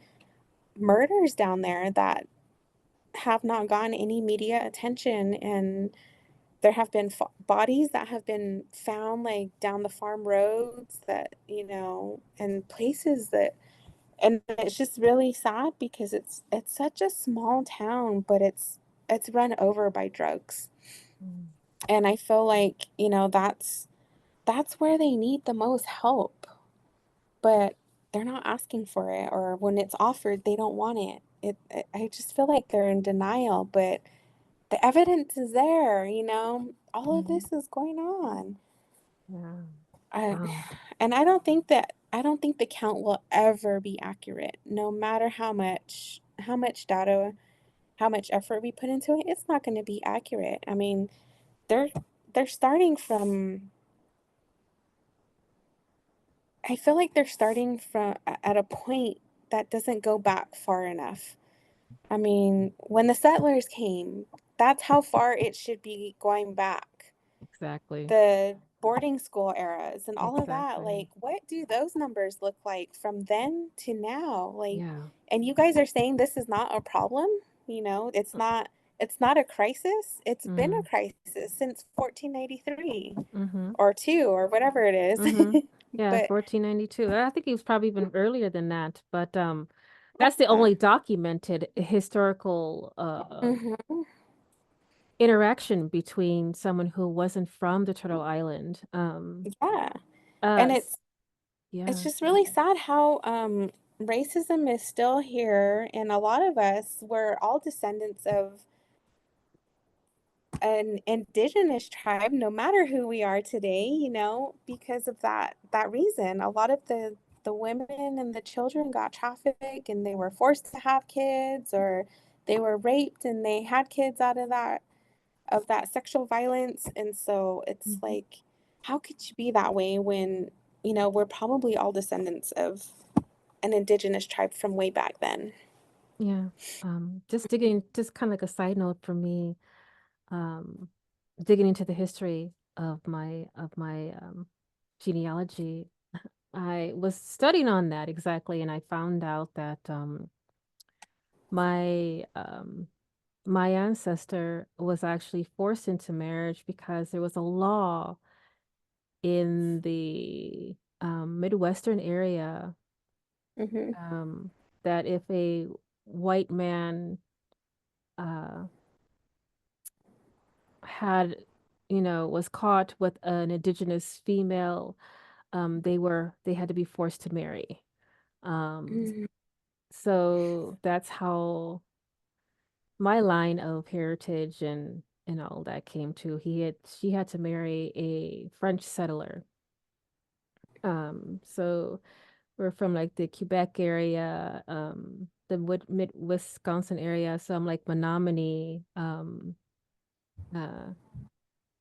B: murders down there that have not gotten any media attention, and there have been bodies that have been found like down the farm roads that, and places that, and it's just really sad because it's such a small town, but it's run over by drugs.
A: Mm.
B: And I feel like, that's where they need the most help, but they're not asking for it, or when it's offered, they don't want it. I just feel like they're in denial, but the evidence is there, all of
A: Mm.
B: this is going on.
A: Yeah.
B: I,
A: Wow.
B: and I don't think the count will ever be accurate, no matter how much data, how much effort we put into it, it's not going to be accurate. I mean, they're they're starting from I feel like they're starting from at a point that doesn't go back far enough. I mean, when the settlers came, that's how far it should be going back.
A: Exactly.
B: The boarding school eras and all of that,
A: Exactly.
B: like, what do those numbers look like from then to now? Like,
A: Yeah.
B: and you guys are saying this is not a problem? It's not a crisis. It's been a
A: Mm.
B: crisis since 1493
A: Mm-hmm.
B: or 2 or whatever it is.
A: Mm-hmm. Yeah,
B: But
A: 1492. I think it was probably even earlier than that, but that's the
B: yeah.
A: only documented historical
B: Mhm.
A: interaction between someone who wasn't from the Turtle Island.
B: Yeah.
A: Uh
B: And
A: s-
B: it's
A: yeah,
B: just really sad how racism is still here, and a lot of us were all descendants of an indigenous tribe, no matter who we are today, because of that reason. A lot of the women and the children got trafficked, and they were forced to have kids, or they were raped and they had kids out of that sexual violence. And so it's
A: mhm,
B: like, how could you be that way when, we're probably all descendants of an indigenous tribe from way back then.
A: yeah. Just digging, just kind of like a side note for me, um, digging into the history of my genealogy. I was studying on that exactly, and I found out that my my ancestor was actually forced into marriage because there was a law in the Midwestern area,
B: Hmm.
A: um, that if a white man uh, had, was caught with an indigenous female, they had to be forced to marry. Um,
B: Hmm.
A: so that's how my line of heritage and and all that came to. She had to marry a French settler. So we're from like the Quebec area, the mid Wisconsin area. So I'm like Menominee. Uh,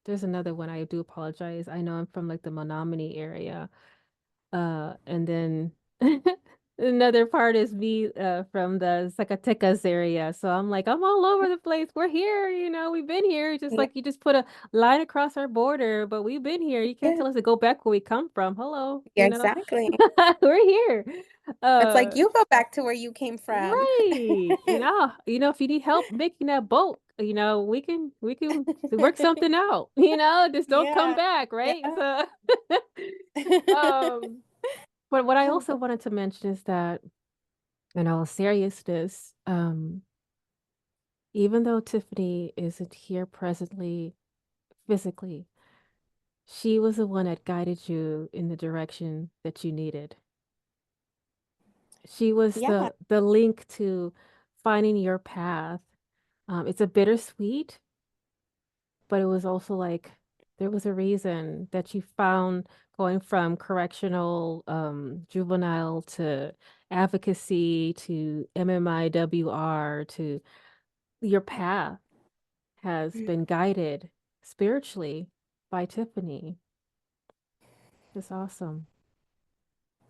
A: there's another one. I do apologize. I know I'm from like the Menominee area. And then another part is me from the Zacatecas area. So I'm like, I'm all over the place. We're here, we've been here. Just
B: Yeah,
A: like you just put a line across our border, but we've been here. You can't
B: yeah,
A: tell us to go back where we come from. Hello,
B: yeah, exactly.
A: we're here.
B: It's like
A: Uh,
B: you go back to where you came from.
A: right. If you need help making that boat, we can work something out, just don't come
B: Yeah,
A: back, right?
B: yeah.
A: So um but what I also wanted to mention is that, in all seriousness, even though Tiffany isn't here presently physically, she was the one that guided you in the direction that you needed. She was
B: Yeah,
A: the link to finding your path. It's a bittersweet, but it was also like there was a reason that you found going from correctional juvenile to advocacy to MMIWR to your path has been guided spiritually by Tiffany. It's awesome.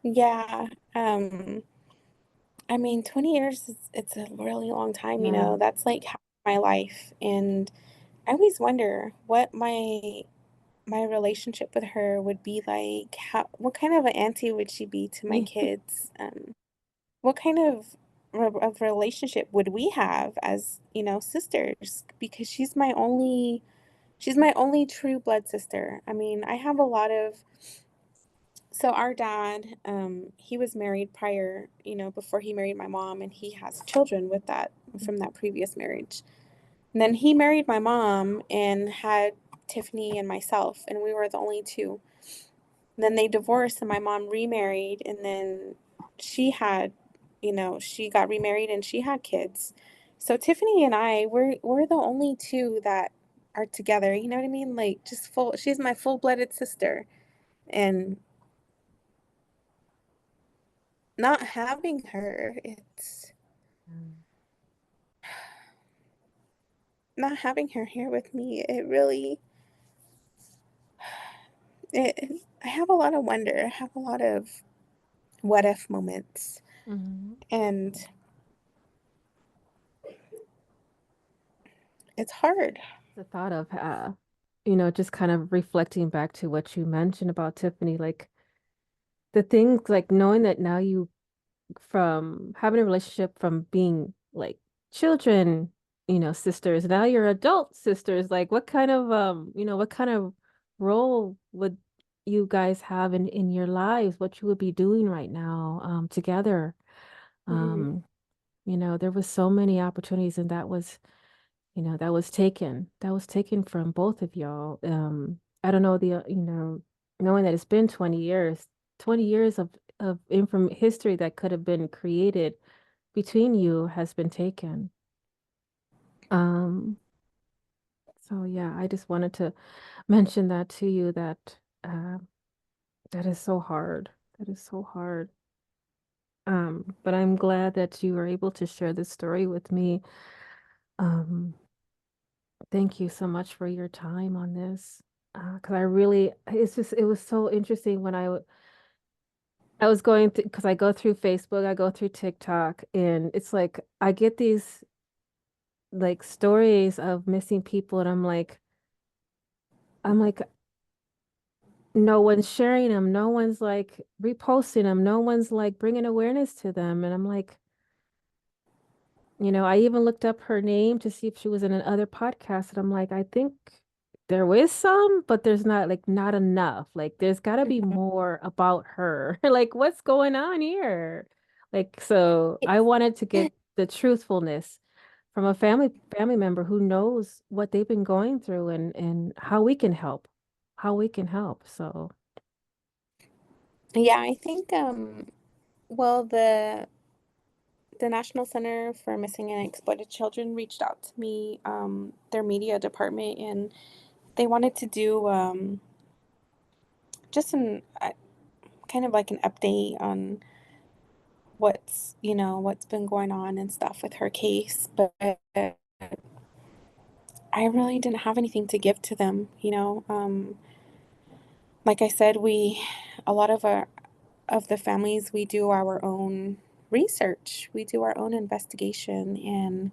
B: yeah. Um, I mean, 20 years is it's a really long time, you
A: Yeah.
B: know. That's like half my life. And I always wonder what my relationship with her would be like. How what kind of an auntie would she be to my
A: Yeah.
B: kids? What kind of relationship would we have as, sisters? Because she's my only true blood sister. I mean, I have a lot of so our dad, he was married prior, before he married my mom, and he has children with that from that previous marriage. And then he married my mom and had Tiffany and myself, and we were the only two. And then they divorced, and my mom remarried, and then she had, she got remarried and she had kids. So Tiffany and I, we're the only two that are together. You know what I mean? Like just full. She's my full-blooded sister, and not having her, it's
A: Mm.
B: not having her here with me. It really, I have a lot of wonder. I have a lot of what if moments,
A: Mhm.
B: and it's hard.
A: The thought of, just kind of reflecting back to what you mentioned about Tiffany, like the things, like knowing that now you, from having a relationship from being like children, sisters, now you're adult sisters, like what kind of role would you guys have in your lives, what you would be doing right now, together?
B: Mhm.
A: Um, there was so many opportunities, and that was taken from both of y'all. I don't know knowing that it's been 20 years, 20 years of inform history that could have been created between you has been taken. Um, so yeah, I just wanted to mention that to you that that is so hard. That is so hard. But I'm glad that you were able to share this story with me. Um, Thank you so much for your time on this. Because it was so interesting when I was going through, because I go through Facebook, I go through TikTok, and it's like I get these like stories of missing people, and I'm like, no one's sharing them, no one's like reposting them, no one's like bringing awareness to them, and I'm like, I even looked up her name to see if she was in another podcast, and I'm like, I think there is some, but there's not enough. Like there's got to be more about her. Like what's going on here? Like so I wanted to get the truthfulness from a family member who knows what they've been going through and how we can help. How we can help. So,
B: Yeah, I think well, the National Center for Missing and Exploited Children reached out to me, their media department, and they wanted to do just an kind of like an update on what's been going on and stuff with her case. But I really didn't have anything to give to them. Like I said, a lot of the families, we do our own research, we do our own investigation, and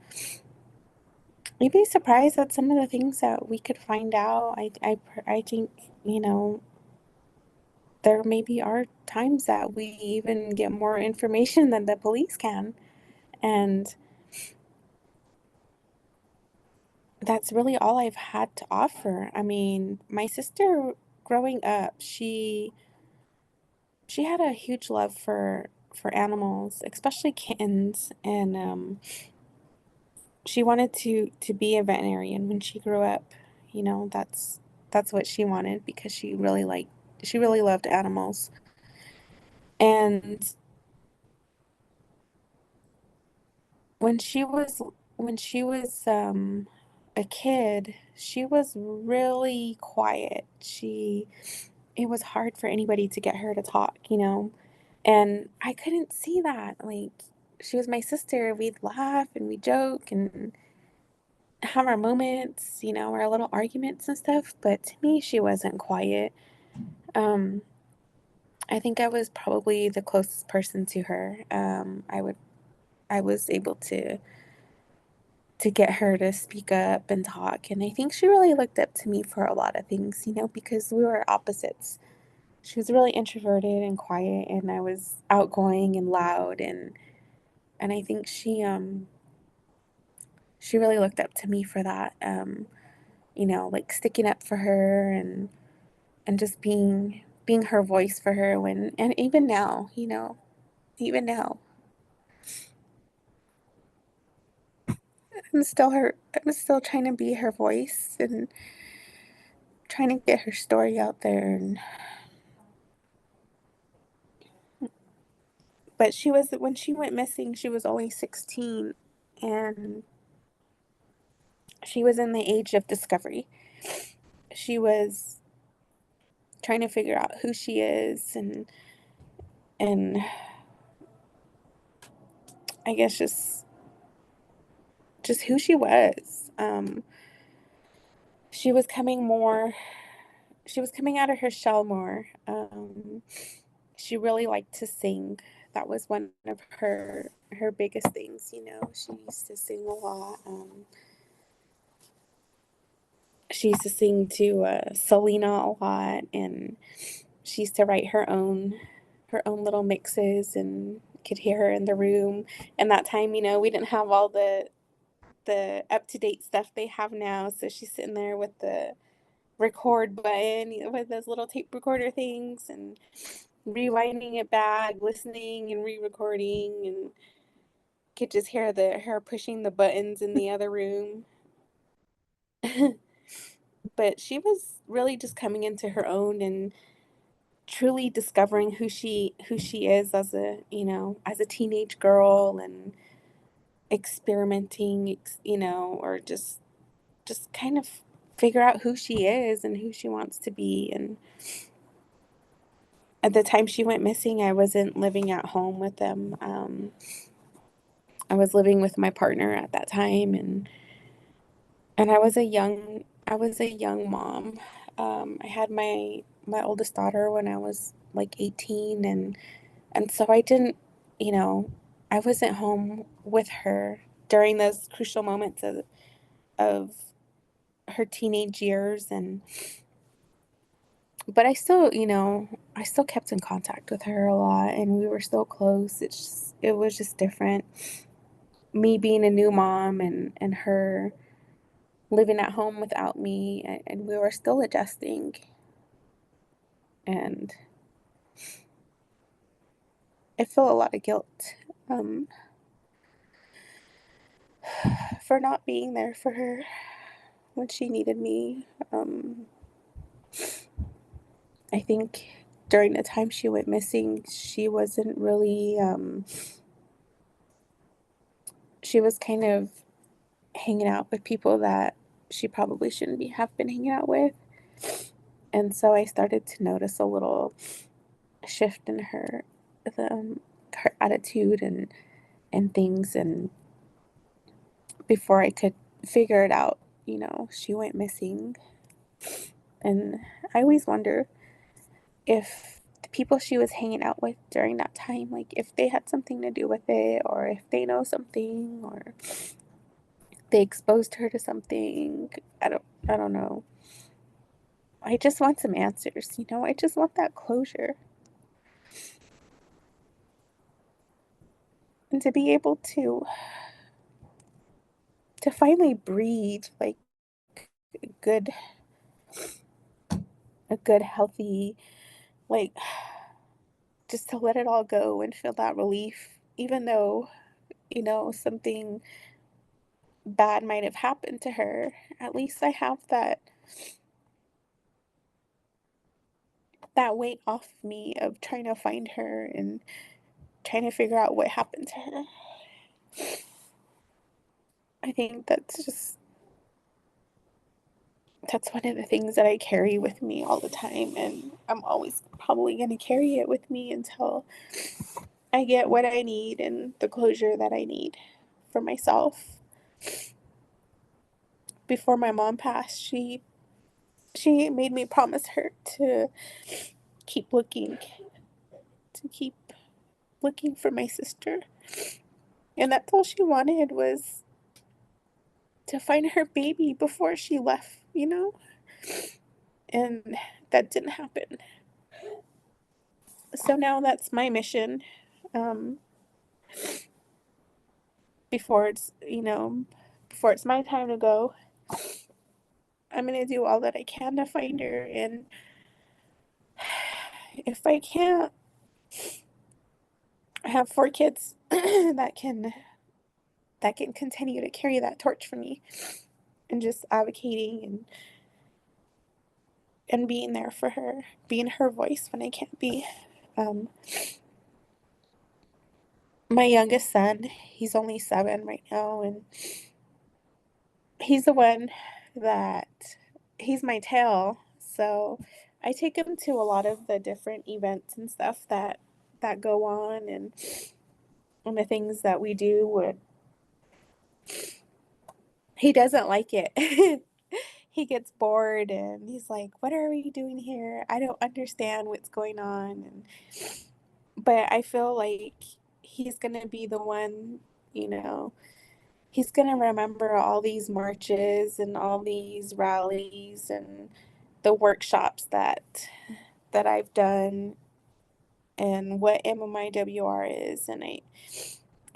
B: you'd be surprised at some of the things that we could find out. I think, you know, there maybe are times that we even get more information than the police can. And that's really all I've had to offer. I mean, my sister growing up, she had a huge love for animals, especially kittens, and she wanted to be a veterinarian when she grew up. That's what she wanted because she really loved animals. And when she was when she was a kid, she was really quiet. She It was hard for anybody to get her to talk. And I couldn't see that. Like, she was my sister. We'd laugh and we'd joke and have our moments, our little arguments and stuff. But to me, she wasn't quiet. Um, I think I was probably the closest person to her. I was able to get her to speak up and talk. And I think she really looked up to me for a lot of things, because we were opposites. She was really introverted and quiet, and I was outgoing and loud, and I think she really looked up to me for that. Like sticking up for her and just being her voice for her and even now, I'm still trying to be her voice and trying to get her story out there. But when she went missing, she was only 16, and she was in the age of discovery. She was trying to figure out who she is and I guess just who she was. She was coming more she was coming out of her shell more. She really liked to sing. That was one of her biggest things. She used to sing a lot. She used to sing to Selena a lot, and she used to write her own little mixes, and could hear her in the room. And that time, we didn't have all the up to date stuff they have now. So she's sitting there with the record button, with those little tape recorder things, and rewinding it back, listening and re-recording, and could just hear her pushing the buttons in the other room. But she was really just coming into her own and truly discovering who she is as a teenage girl, and experimenting, or just kind of figure out who she is and who she wants to be. And at the time she went missing, I wasn't living at home with them. I was living with my partner at that time, and I was a young mom. I had my oldest daughter when I was like 18, and so you know, I wasn't home with her during those crucial moments of her teenage years. And but I still kept in contact with her a lot, and we were still close. It was just different, me being a new mom, and her living at home without me, and we were still adjusting. And I feel a lot of guilt, um, for not being there for her when she needed me. I think during the time she went missing, she wasn't really she was kind of hanging out with people that she probably shouldn't be have been hanging out with. And so I started to notice a little shift in her attitude and things. And before I could figure it out, she went missing. And I always wonder if the people she was hanging out with during that time, like if they had something to do with it, or if they know something, or they exposed her to something. I don't know. I just want some answers. I just want that closure. And to be able to finally breathe like a good a good healthy, like, just to let it all go and feel that relief, even though, something bad might have happened to her. At least I have that weight off of me of trying to find her and trying to figure out what happened to her. I think that's one of the things that I carry with me all the time, and I'm always probably going to carry it with me until I get what I need and the closure that I need for myself. Before my mom passed, she made me promise her to keep looking, to keep looking for my sister. And that's all she wanted, was to find her baby before she left. And that didn't happen. So now that's my mission. Um, before it's my time to go, I'm gonna do all that I can to find her. And if I can't, I have 4 kids that can continue to carry that torch for me, and just advocating and being there for her, being her voice when I can't be. Um, my youngest son, he's only 7 right now, and he's the one that he's my tail. So I take him to a lot of the different events and stuff that go on, and the things that we do. Would He doesn't like it. He gets bored and he's like, "What are we doing here? I don't understand what's going on." But I feel like he's gonna be the one, you know, he's gonna remember all these marches and all these rallies and the workshops that I've done, and what MMIWR is. And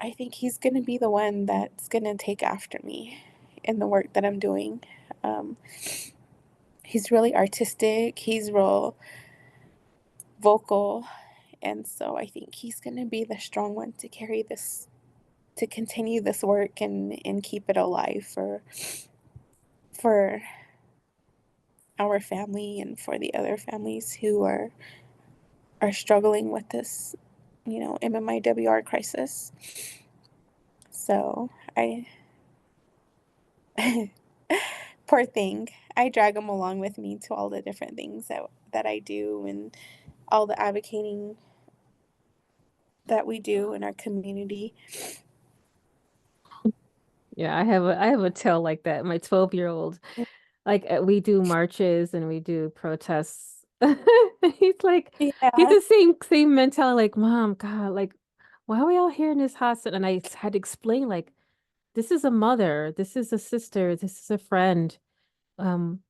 B: I think he's gonna be the one that's gonna take after me in the work that I'm doing. Um, he's really artistic. He's real vocal. And so I think he's going to be the strong one to carry this, to continue this work and keep it alive for our family and for the other families who are struggling with this, MMIWR crisis. So I, poor thing, I drag him along with me to all the different things that I do, and all the advocating that we do in our community.
A: Yeah, I have a tale like that. My 12-year-old, like we do marches and we do protests. He's like, he's
B: Yeah.
A: the same mentality, like, Mom, God, like, why are we all here in this hot sun? And I had to explain, like, this is a mother, this is a sister, this is a friend. Um,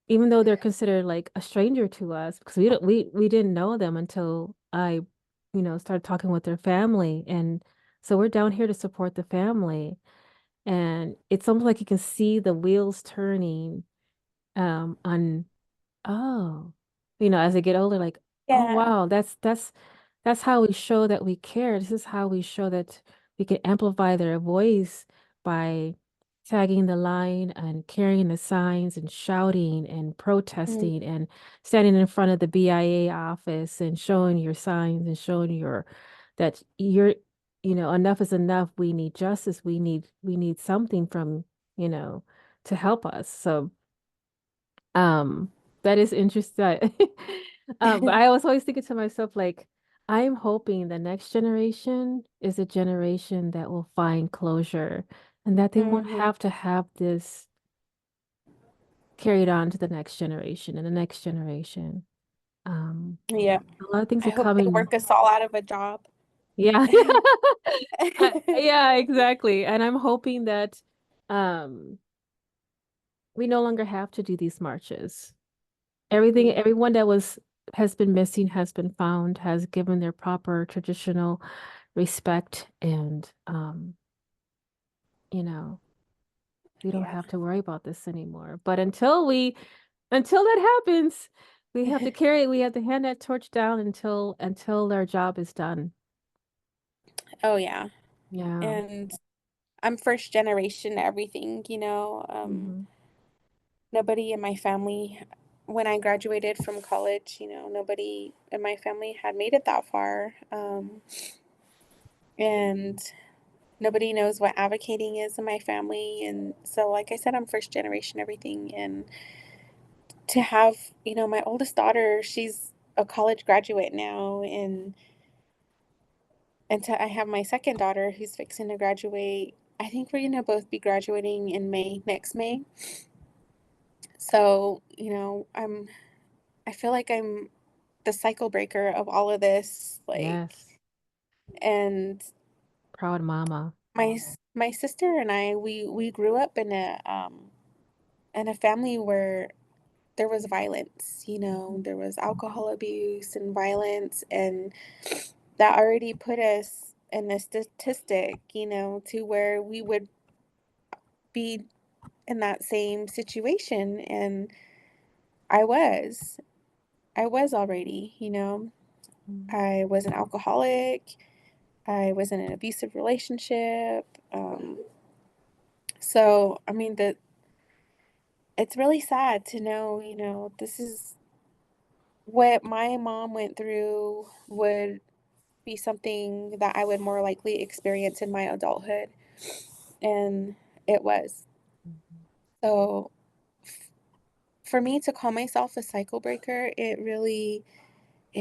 A: Even though they're considered like a stranger to us, because we didn't know them until I, started talking with their family. And so we're down here to support the family. And it's almost like you can see the wheels turning on, oh, as they get older, like, oh
B: Yeah.
A: wow, that's how we show that we care. This is how we show that we can amplify their voice by tagging the line and carrying the signs and shouting and
B: Mm.
A: protesting and standing in front of the BIA office and showing your signs and showing that you're enough is enough. We need justice. We need something from, to help us. So, um, that is interesting. But I was always thinking to myself, like, I'm hoping the next generation is a generation that will find closure and that they won't
B: Hmm.
A: have to have this carried on to the next generation and the next generation. Um,
B: Yeah.
A: a lot of things
B: I
A: are
B: hope they
A: coming.
B: work us all out of a job.
A: Yeah. Yeah, exactly. And I'm hoping that um we no longer have to do these marches.
B: Hmm.
A: Everyone that has been missing has been found, has given their proper traditional respect, and you know, we don't
B: Yeah.
A: have to worry about this anymore. But until that happens, we have to hand that torch down until our job is done.
B: Oh, yeah.
A: Yeah.
B: And I'm first generation everything,
A: Hmm.
B: nobody in my family, when I graduated from college, nobody in my family had made it that far. And nobody knows what advocating is in my family. And so, like I said, I'm first generation everything. And to have, my oldest daughter, she's a college graduate now. And I have my second daughter who's fixing to graduate. I think we're going to both be graduating in May, next May. So, I feel like I'm the cycle breaker of all of this. Like,
A: Yes.
B: and
A: Proud mama.
B: my sister and I, we grew up in a family where there was violence,
A: Mhm.
B: there was alcohol abuse and violence, and that already put us in a statistic, to where we would be in that same situation. And I was, I was already,
A: Mhm.
B: I was an alcoholic. I was in an abusive relationship. So, I mean, it's really sad to know, this is what my mom went through would be something that I would more likely experience in my adulthood. And it was.
A: Mhm.
B: So for me to call myself a cycle breaker, it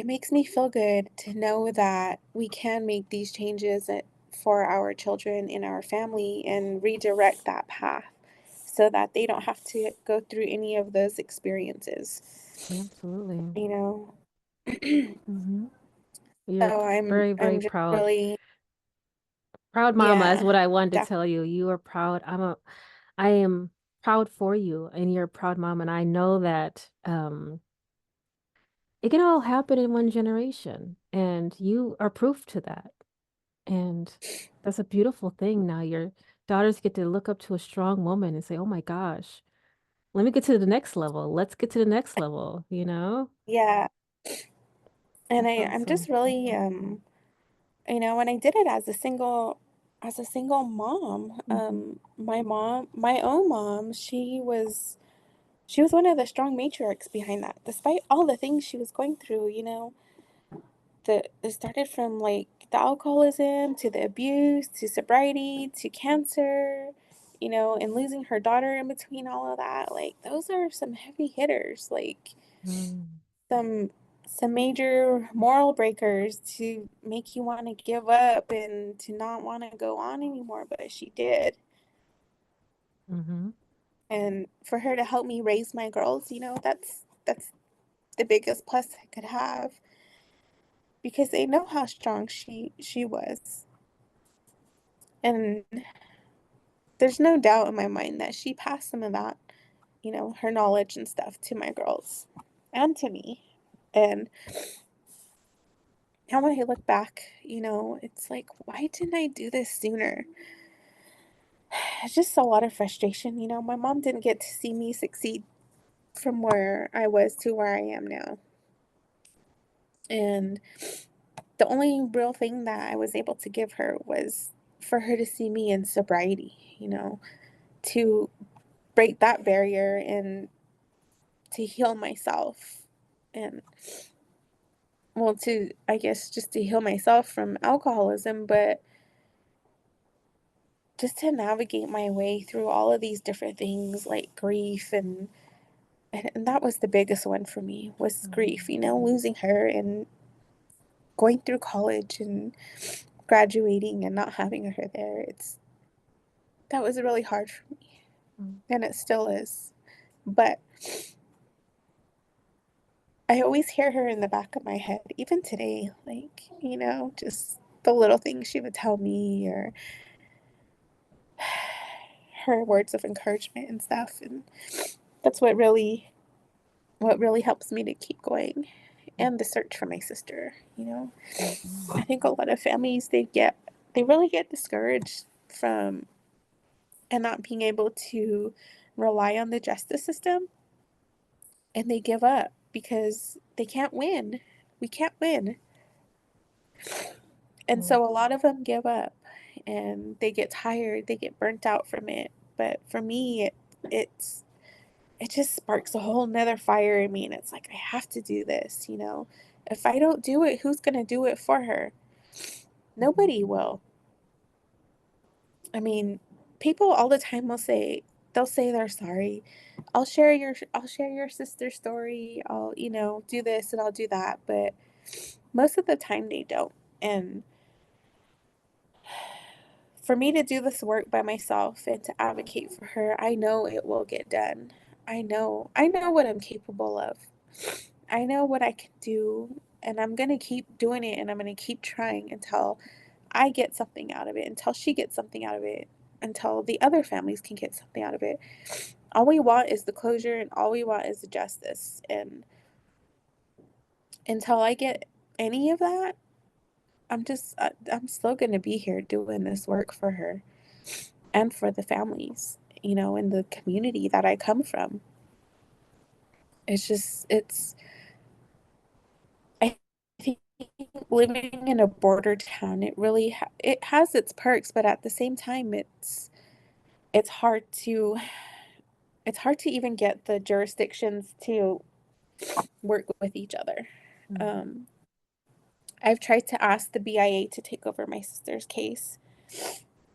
B: makes me feel good to know that we can make these changes for our children in our family and redirect that path so that they don't have to go through any of those experiences,
A: Absolutely.
B: you know.
A: Hmm. You're
B: So
A: very, very
B: I'm just
A: proud.
B: really,
A: Proud mama is
B: yeah,
A: what I wanted to
B: definitely.
A: tell you. You are proud. I am proud for you and you're a proud mom. And I know that it can all happen in one generation. And you are proof to that. And that's a beautiful thing. Now your daughters get to look up to a strong woman and say, oh my gosh, let me get to the next level. Let's get to the next level, you know?
B: Yeah. And
A: That's
B: I'm
A: awesome.
B: just really, when I did it as a single mom,
A: Hmm.
B: my own mom, she was one of the strong matriarchs behind that, despite all the things she was going through, it started from like the alcoholism to the abuse to sobriety to cancer, and losing her daughter in between all of that. Like those are some heavy hitters, like
A: Mm.
B: some some major moral breakers to make you want to give up and to not want to go on anymore, but she did.
A: Hmm.
B: And for her to help me raise my girls, that's the biggest plus I could have because they know how strong she was. And there's no doubt in my mind that she passed some of that, her knowledge and stuff to my girls and to me. And now when I look back, it's like, why didn't I do this sooner? It's just a lot of frustration. My mom didn't get to see me succeed from where I was to where I am now. And the only real thing that I was able to give her was for her to see me in sobriety, to break that barrier and to heal myself. And well, to, I guess, just to heal myself from alcoholism, but just to navigate my way through all of these different things like grief and that was the biggest one for me was grief, you know, losing her and going through college and graduating and not having her there. That was really hard for me
A: Mm,
B: and it still is. But I always hear her in the back of my head, even today, like, you know, just the little things she would tell me or her words of encouragement and stuff. And that's what really helps me to keep going
A: mm,
B: and the search for my sister, you know.
A: mm,
B: I think a lot of families they really get discouraged from and not being able to rely on the justice system and they give up because they can't win. We can't win. And
A: mm,
B: so a lot of them give up and they get tired, they get burnt out from it. But for me, it's it just sparks a whole nother fire in me and it's like I have to do this, you know. If I don't do it, who's gonna do it for her? Nobody will. I mean, people all the time will say they'll say they're sorry. I'll share your sister's story. I'll, you know, do this and I'll do that, but most of the time they don't. And for me to do this work by myself and to advocate for her, I know it will get done. I know what I'm capable of. I know what I can do, and I'm going to keep doing it and I'm going to keep trying until I get something out of it, until she gets something out of it, until the other families can get something out of it. All we want is the closure and all we want is the justice. And until I get any of that, I'm still going to be here doing this work for her and for the families, you know, in the community that I come from. It's I think living in a border town, it has its perks, but at the same time, it's hard to it's hard to even get the jurisdictions to work with each other.
A: mm,
B: Um, I've tried to ask the BIA to take over my sister's case,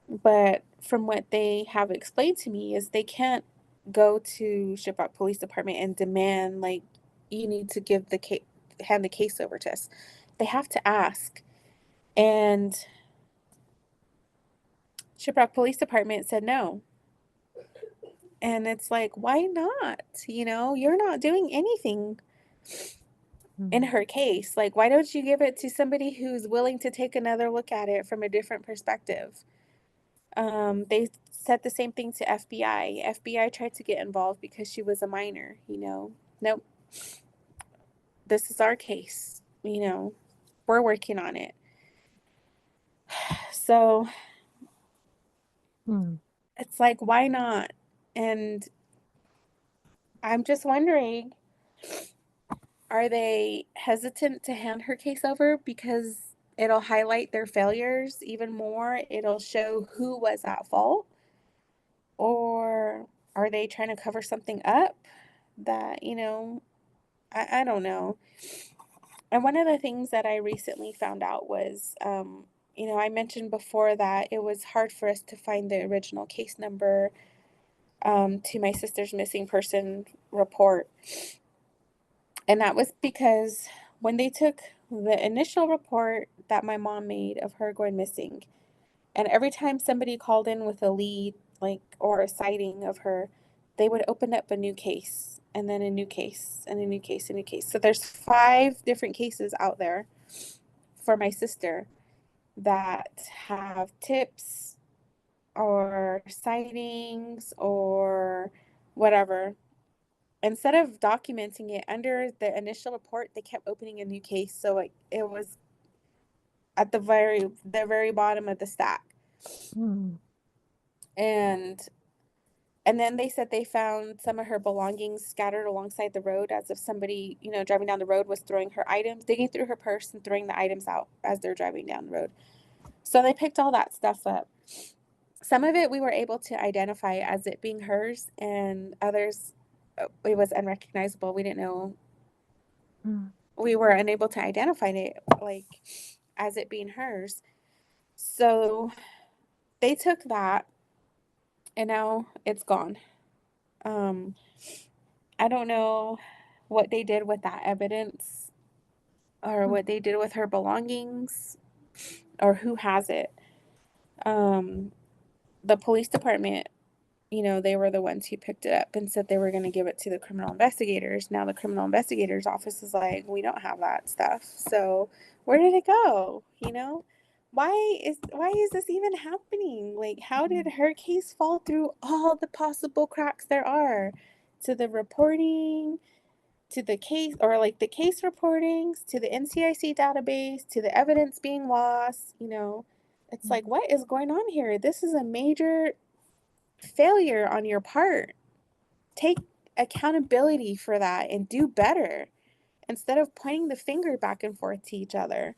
B: but from what they have explained to me is they can't go to Shiprock Police Department and demand like you need to give the case hand the case over to us. They have to ask. And Shiprock Police Department said no. And it's like, why not? You know, you're not doing anything in
A: mm,
B: her case. Like, why don't you give it to somebody who's willing to take another look at it from a different perspective? They said the same thing to FBI. FBI tried to get involved because she was a minor, you know. Nope, this is our case, you know. We're working on it. So
A: mm,
B: it's like, why not? And I'm just wondering, are they hesitant to hand her case over because it'll highlight their failures even more? It'll show who was at fault? Or are they trying to cover something up that, you know, I don't know. And one of the things that I recently found out was, you know, I mentioned before that it was hard for us to find the original case number to my sister's missing person report. And that was because when they took the initial report that my mom made of her going missing, and every time somebody called in with a lead, like, or a sighting of her, they would open up a new case and then a new case and a new case and a new case. So there's 5 different cases out there for my sister that have tips or sightings or whatever. Instead of documenting it under the initial report, they kept opening a new case. So it was at the very bottom of the stack.
A: mm,
B: And and then they said they found some of her belongings scattered alongside the road as if somebody, you know, driving down the road was throwing her items, digging through her purse and throwing the items out as they're driving down the road. So they picked all that stuff up. Some of it we were able to identify as it being hers, and others it was unrecognizable. We didn't know,
A: mm,
B: we were unable to identify it like as it being hers. So they took that and now it's gone. Um, I don't know what they did with that evidence or
A: Mm.
B: what they did with her belongings or who has it. Um, the police department, they were the ones who picked it up and said they were going to give it to the criminal investigators. Now the criminal investigators office is like, we don't have that stuff. So where did it go? Why is this even happening? Like, how did her case fall through all the possible cracks there are to the reporting, to the case, or like the case reportings, to the NCIC database, to the evidence being lost? It's like,
A: Mm.
B: what is going on here? This is a major failure on your part. Take accountability for that and do better instead of pointing the finger back and forth to each other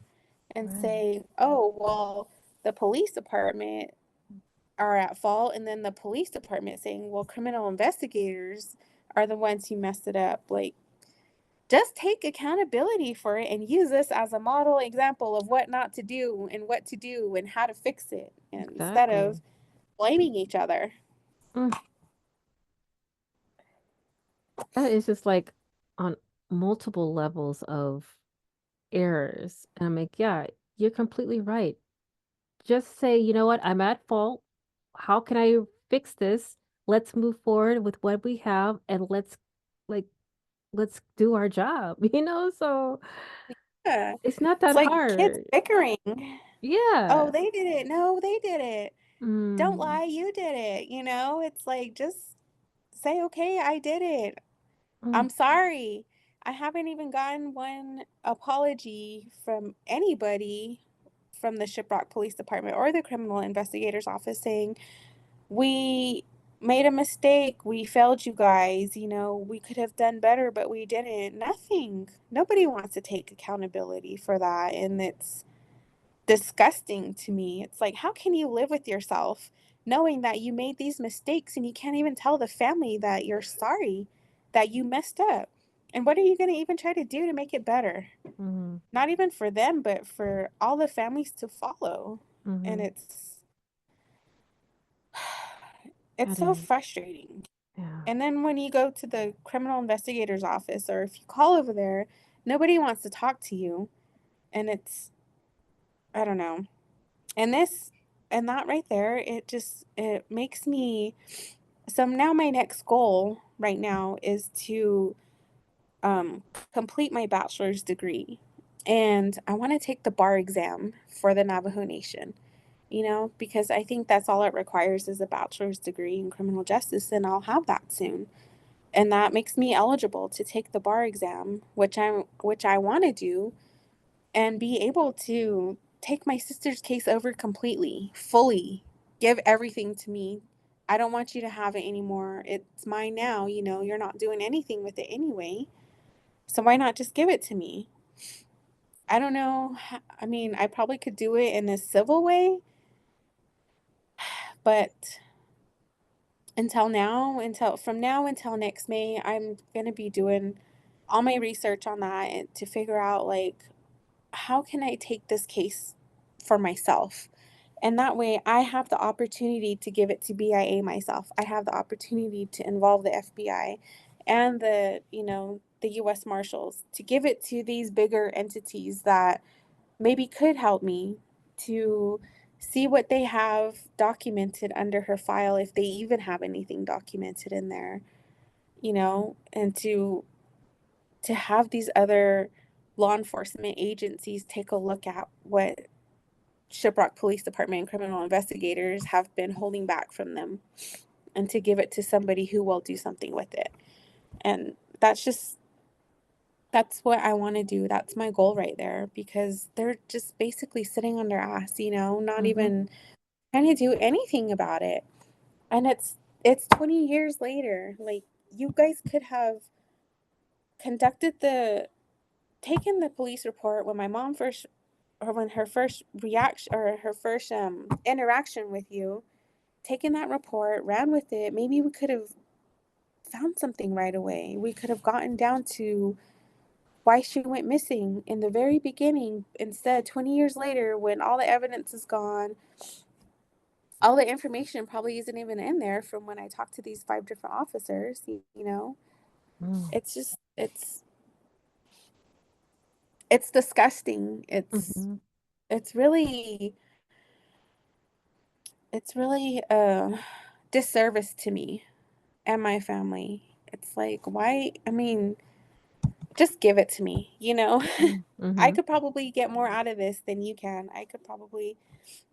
B: and
A: Right.
B: say, oh, well, the police department are at fault. And then the police department saying, well, criminal investigators are the ones who messed it up. Like, just take accountability for it and use this as a model example of what not to do and what to do and how to fix it, and instead of
A: Exactly.
B: blaming each other.
A: Mm. That is just like on multiple levels of errors. And I'm like, yeah, you're completely right. Just say, you know what, I'm at fault. How can I fix this? Let's move forward with what we have and like let's do our job, So
B: Yeah.
A: it's not
B: It's
A: that
B: like kids
A: hard.
B: bickering. Oh,
A: Yeah.
B: they did it. No, they did it. Don't
A: Mm,
B: lie, you did it. It's like, just say, okay, I did it.
A: mm,
B: I'm sorry. I haven't even gotten one apology from anybody from the Shiprock Police Department or the Criminal Investigators Office saying, we made a mistake. We failed you guys. We could have done better, but we didn't. Nothing. Nobody wants to take accountability for that. And it's disgusting to me. It's like, how can you live with yourself knowing that you made these mistakes and you can't even tell the family that you're sorry that you messed up? And what are you going to even try to do to make it better?
A: mm,
B: Not even for them, but for all the families to follow. And
A: mm-hmm.
B: it's
A: That
B: so
A: is,
B: frustrating.
A: yeah.
B: And then when you go to the criminal investigator's office or if you call over there, nobody wants to talk to you. And I don't know. And that right there, it makes me, so now my next goal right now is to um, complete my bachelor's degree. And I want to take the bar exam for the Navajo Nation, because I think that's all it requires is a bachelor's degree in criminal justice, and I'll have that soon. And that makes me eligible to take the bar exam, which I want to do, and be able to take my sister's case over completely, fully, give everything to me. I don't want you to have it anymore. It's mine now. You're not doing anything with it anyway. So why not just give it to me? I don't know. I mean, I probably could do it in a civil way, but until next May, I'm going to be doing all my research on that and to figure out, like, how can I take this case for myself? And that way I have the opportunity to give it to BIA myself. I have the opportunity to involve the FBI and the US Marshals to give it to these bigger entities that maybe could help me to see what they have documented under her file, if they even have anything documented in there, and to have these other law enforcement agencies take a look at what Shiprock Police Department and criminal investigators have been holding back from them, and to give it to somebody who will do something with it. And that's what I want to do. That's my goal right there, because they're just basically sitting on their ass, not
A: Mm-hmm.
B: even trying to do anything about it. And it's 20 years later. Like, you guys could have conducted the taken the police report when my mom first, or when her first reaction, or her first interaction with you, taken that report, ran with it. Maybe we could have found something right away. We could have gotten down to why she went missing in the very beginning. Instead, 20 years later, when all the evidence is gone, all the information probably isn't even in there from when I talked to these 5 different officers, you know?
A: Mm,
B: It's just it's disgusting.
A: mhm,
B: It's really it's really a disservice to me and my family. It's like, why? I mean, just give it to me, you know?
A: mm,
B: I
A: mhm,
B: could probably get more out of this than you can. I could probably,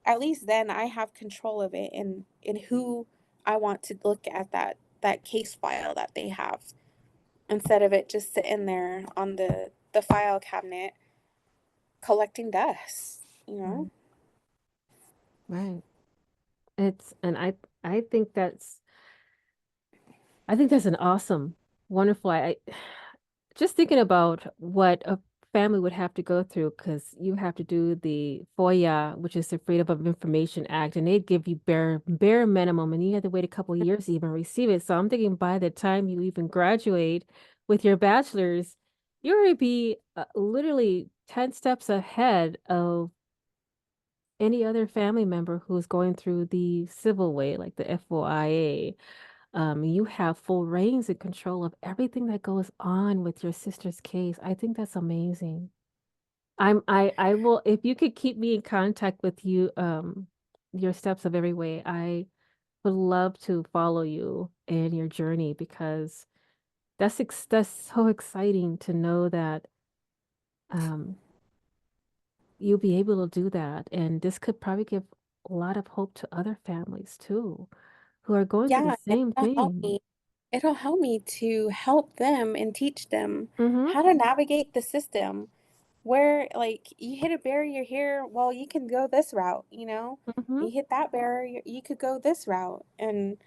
B: at least then I have control of it and who I want to look at that case file that they have instead of it just sitting there on the file cabinet collecting dust, you know?
A: right, right. It's and I think that's an awesome, wonderful. Just thinking about what a family would have to go through, because you have to do the FOIA, which is the Freedom of Information Act, and they give you bare minimum, and you have to wait a couple years to even receive it. So I'm thinking by the time you even graduate with your bachelor's, you're going to be literally 10 steps ahead of any other family member who's going through the civil way, like the FOIA. You have full reins and control of everything that goes on with your sister's case. I think that's amazing. I will, if you could keep me in contact with you, your steps of every way, I would love to follow you in your journey, because that's so exciting to know that um you'll be able to do that. And this could probably give a lot of hope to other families too, who are going through the
B: Yeah,
A: same thing.
B: it'll help me to help them and teach them
A: Mm-hmm.
B: how to navigate the system. Where, like, you hit a barrier here, well, you can go this route, you know?
A: Mm-hmm.
B: You hit that barrier, you could go this route. And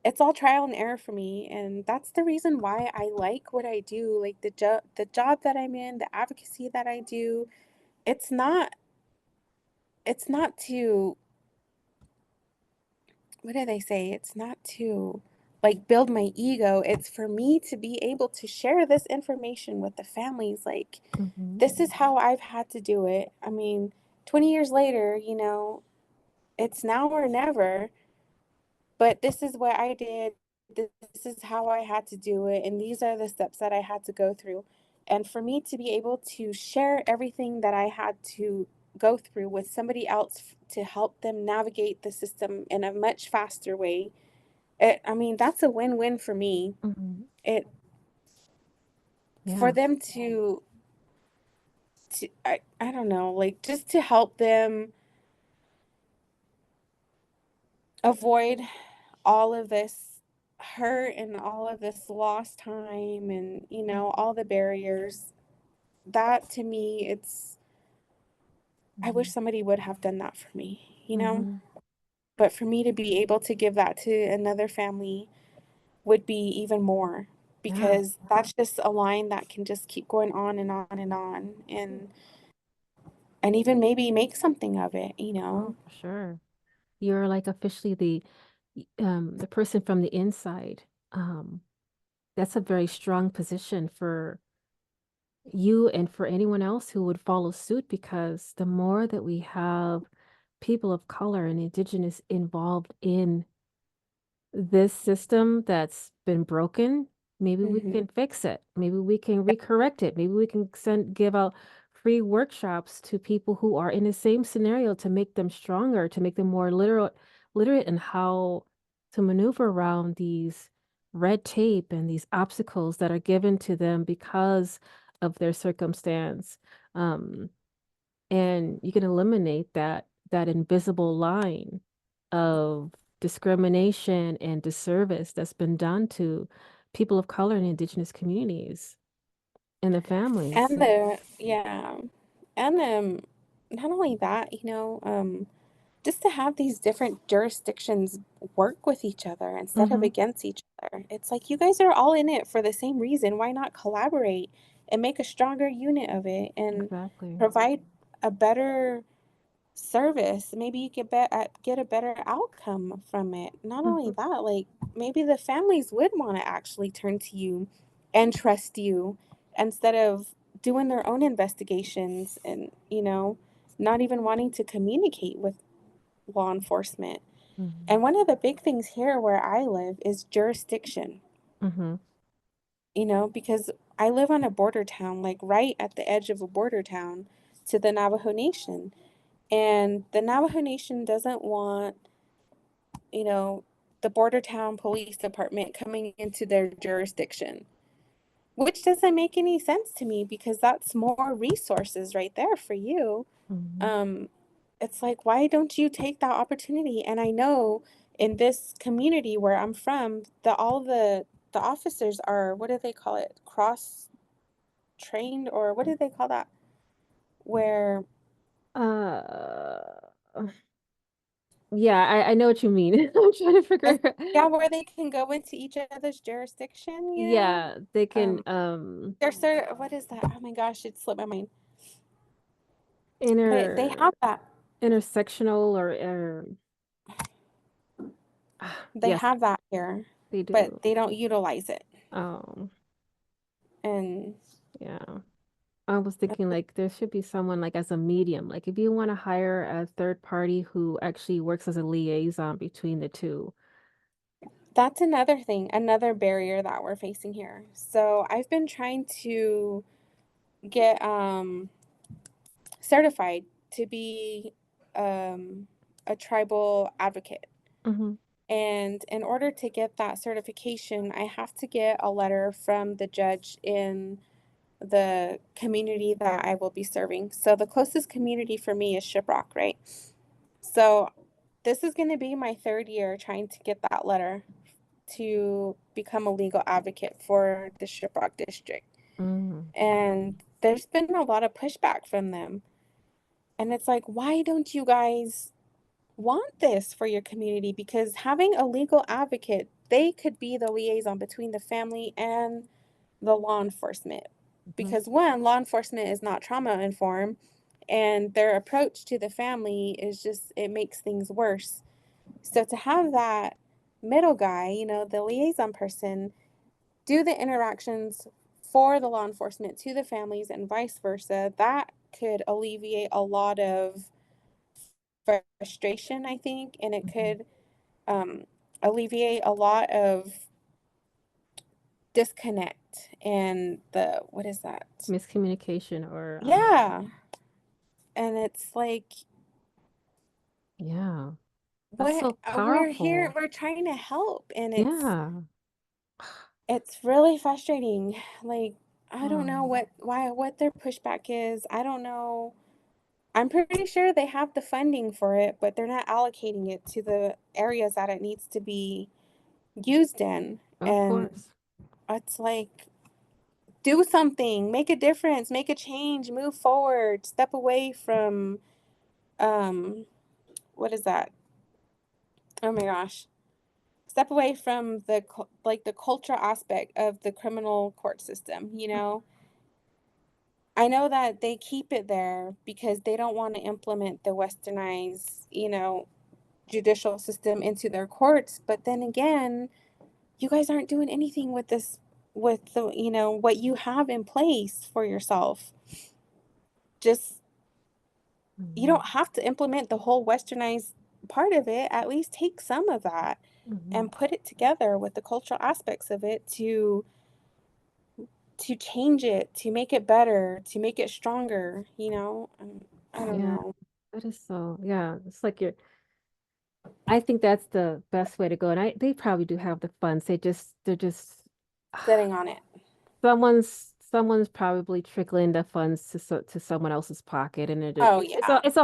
B: it's all trial and error for me. And that's the reason why I like what I do, like the job that I'm in, the advocacy that I do. It's not it's not to, what do they say? It's not to like build my ego. It's for me to be able to share this information with the families. Like,
A: Mm-hmm.
B: this is how I've had to do it. I mean, 20 years later, it's now or never, but this is what I did. This is how I had to do it. And these are the steps that I had to go through. And for me to be able to share everything that I had to go through with somebody else to help them navigate the system in a much faster way, I mean, that's a win-win for me.
A: Mm-hmm.
B: It For
A: Yeah.
B: them to I don't know, like, just to help them avoid all of this hurt and all of this lost time and, all the barriers. That to me, I wish somebody would have done that for me, you know?
A: Mm-hmm.
B: But for me to be able to give that to another family would be even more,
A: Yeah.
B: because that's just a line that can just keep going on and on and on and even maybe make something of it, you
A: Oh,
B: know?
A: for sure. You're like officially the person from the inside. Um, that's a very strong position for you and for anyone else who would follow suit, because the more that we have people of color and indigenous involved in this system that's been broken, maybe we
B: Mhm.
A: can fix it. Maybe we can recorrect it. Maybe we can give out free workshops to people who are in the same scenario, to make them stronger, to make them more literate in how to maneuver around these red tape and these obstacles that are given to them because of their circumstance. Um, and you can eliminate that invisible line of discrimination and disservice that's been done to people of color and indigenous communities and their families.
B: And the yeah. And not only that, just to have these different jurisdictions work with each other instead of
A: Mm-hmm.
B: against each other. It's like, you guys are all in it for the same reason. Why not collaborate and make a stronger unit of it and
A: Exactly.
B: provide a better service? Maybe you get a better outcome from it. Not only
A: Mm-hmm.
B: that, like, maybe the families would want to actually turn to you and trust you instead of doing their own investigations and, not even wanting to communicate with law enforcement.
A: Mhm.
B: And one of the big things here where I live is jurisdiction,
A: Mhm.
B: because I live on a border town, like right at the edge of a border town to the Navajo Nation. And the Navajo Nation doesn't want, you know, the border town police department coming into their jurisdiction, which doesn't make any sense to me because that's more resources right there for you.
A: Mhm.
B: Um, it's like, why don't you take that opportunity? And I know in this community where I'm from, all the officers are, what do they call it? Cross trained, or what do they call that? Where
A: Uh, yeah, I know what you mean. I'm trying to figure.
B: yeah, where they can go into each other's jurisdiction,
A: Yeah, they can
B: they're sort of, what is that? Oh my gosh, it slipped my mind. But they
A: inter
B: have that.
A: intersectional or
B: They
A: yes,
B: have that here,
A: they
B: but
A: do.
B: they don't utilize it.
A: Um,
B: And
A: yeah. I was thinking like there should be someone like as a medium. Like if you want to hire a third party who actually works as a liaison between the two.
B: that's another thing, another barrier that we're facing here. So I've been trying to get certified to be a tribal advocate.
A: Mm-hmm.
B: And in order to get that certification, I have to get a letter from the judge in the community that I will be serving. So the closest community for me is Shiprock, right? So this is going to be my third year trying to get that letter to become a legal advocate for the Shiprock district.
A: Mm-hmm.
B: And there's been a lot of pushback from them. And it's like, why don't you guys want this for your community? Because having a legal advocate, they could be the liaison between the family and the law enforcement. Because one, law enforcement is not trauma informed, and their approach to the family is just, it makes things worse. So to have that middle guy, the liaison person, do the interactions for the law enforcement to the families and vice versa, that could alleviate a lot of frustration, I think, and it
A: Mm-hmm.
B: could alleviate a lot of disconnect and the, what is that?
A: Miscommunication or
B: Yeah. And it's like,
A: yeah, that's
B: what,
A: so
B: we're here,
A: powerful.
B: we're trying to help, and
A: Yeah.
B: it's really frustrating. Like, I don't know
A: Um,
B: what their pushback is. I don't know. I'm pretty sure they have the funding for it, but they're not allocating it to the areas that it needs to be used in.
A: of
B: And
A: course.
B: it's like, do something, make a difference, make a change, move forward, step away from um what is that? Oh my gosh. Step away from the cultural aspect of the criminal court system. I know that they keep it there because they don't want to implement the westernized, judicial system into their courts, but then again, you guys aren't doing anything with this, with the, what you have in place for yourself. Just, you
A: Mm-hmm.
B: don't have to implement the whole westernized part of it. At least take some of that
A: Mm-hmm.
B: and put it together with the cultural aspects of it to change it, to make it better, to make it stronger. I don't
A: Yeah,
B: know.
A: that is so, yeah, it's like I think that's the best way to go. And they probably do have the funds. They're just
B: Sitting on it.
A: someone's probably trickling the funds to someone else's pocket, and
B: Oh
A: it's
B: yeah.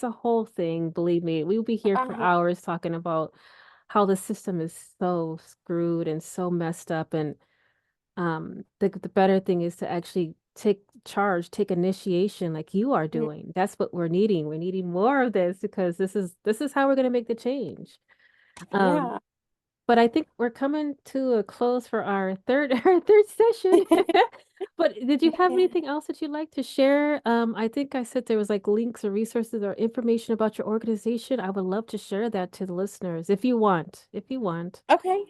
A: a whole thing. Believe me, we'll be here for
B: Uh-huh.
A: hours talking about how the system is so screwed and so messed up. And the better thing is to actually take charge, take initiation, like you are
B: Mm,
A: doing. That's what we're needing. We're needing more of this because this is how we're going to make the change. Um,
B: yeah.
A: but I think we're coming to a close for our third our third session. But did you have
B: Yeah.
A: anything else that you'd like to share? I think I said there was like links or resources or information about your organization. I would love to share that to the listeners if you want. If you want.
B: Okay.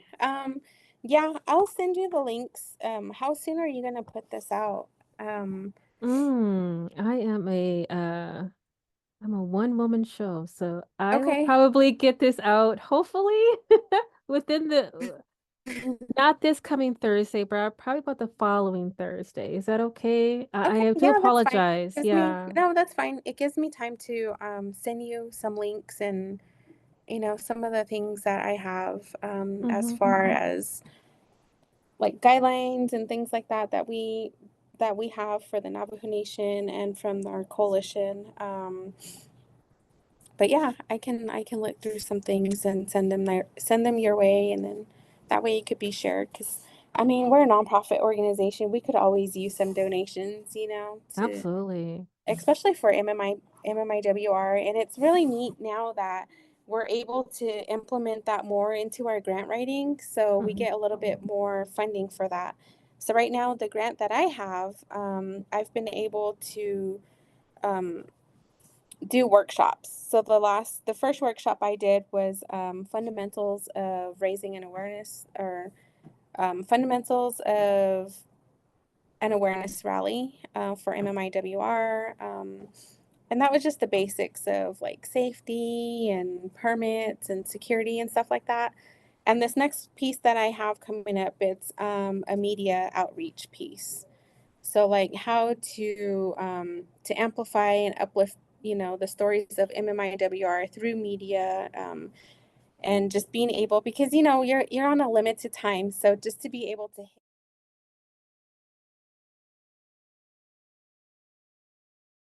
B: Yeah, I'll send you the links. How soon are you gonna put this out? Um,
A: I am a one woman show. So I will
B: Okay.
A: probably get this out hopefully within the not this coming Thursday, but probably about the following Thursday. Is that okay?
B: Okay,
A: I do
B: yeah, that's fine.
A: apologize.
B: Gives me
A: Yeah.
B: No, that's fine. It gives me time to send you some links and some of the things that I have as
A: Mm-hmm.
B: far as like guidelines and things like that that we have for the Navajo Nation and from our coalition. But yeah, I can look through some things and send them your way, and then that way it could be shared. Because I mean, we're a nonprofit organization. We could always use some donations, to
A: Absolutely.
B: especially for MMIWR, and it's really neat now that we're able to implement that more into our grant writing, so we
A: Hmm.
B: get a little bit more funding for that. So right now, the grant that I have, I've been able to um, do workshops. So the first workshop I did was fundamentals of raising an awareness, or fundamentals of an awareness rally for MMIWR. And that was just the basics of like safety and permits and security and stuff like that. And this next piece that I have coming up, it's a media outreach piece. So like how to amplify and uplift, the stories of MMIWR through media, and just being able, because you're on a limited time, so just to be able to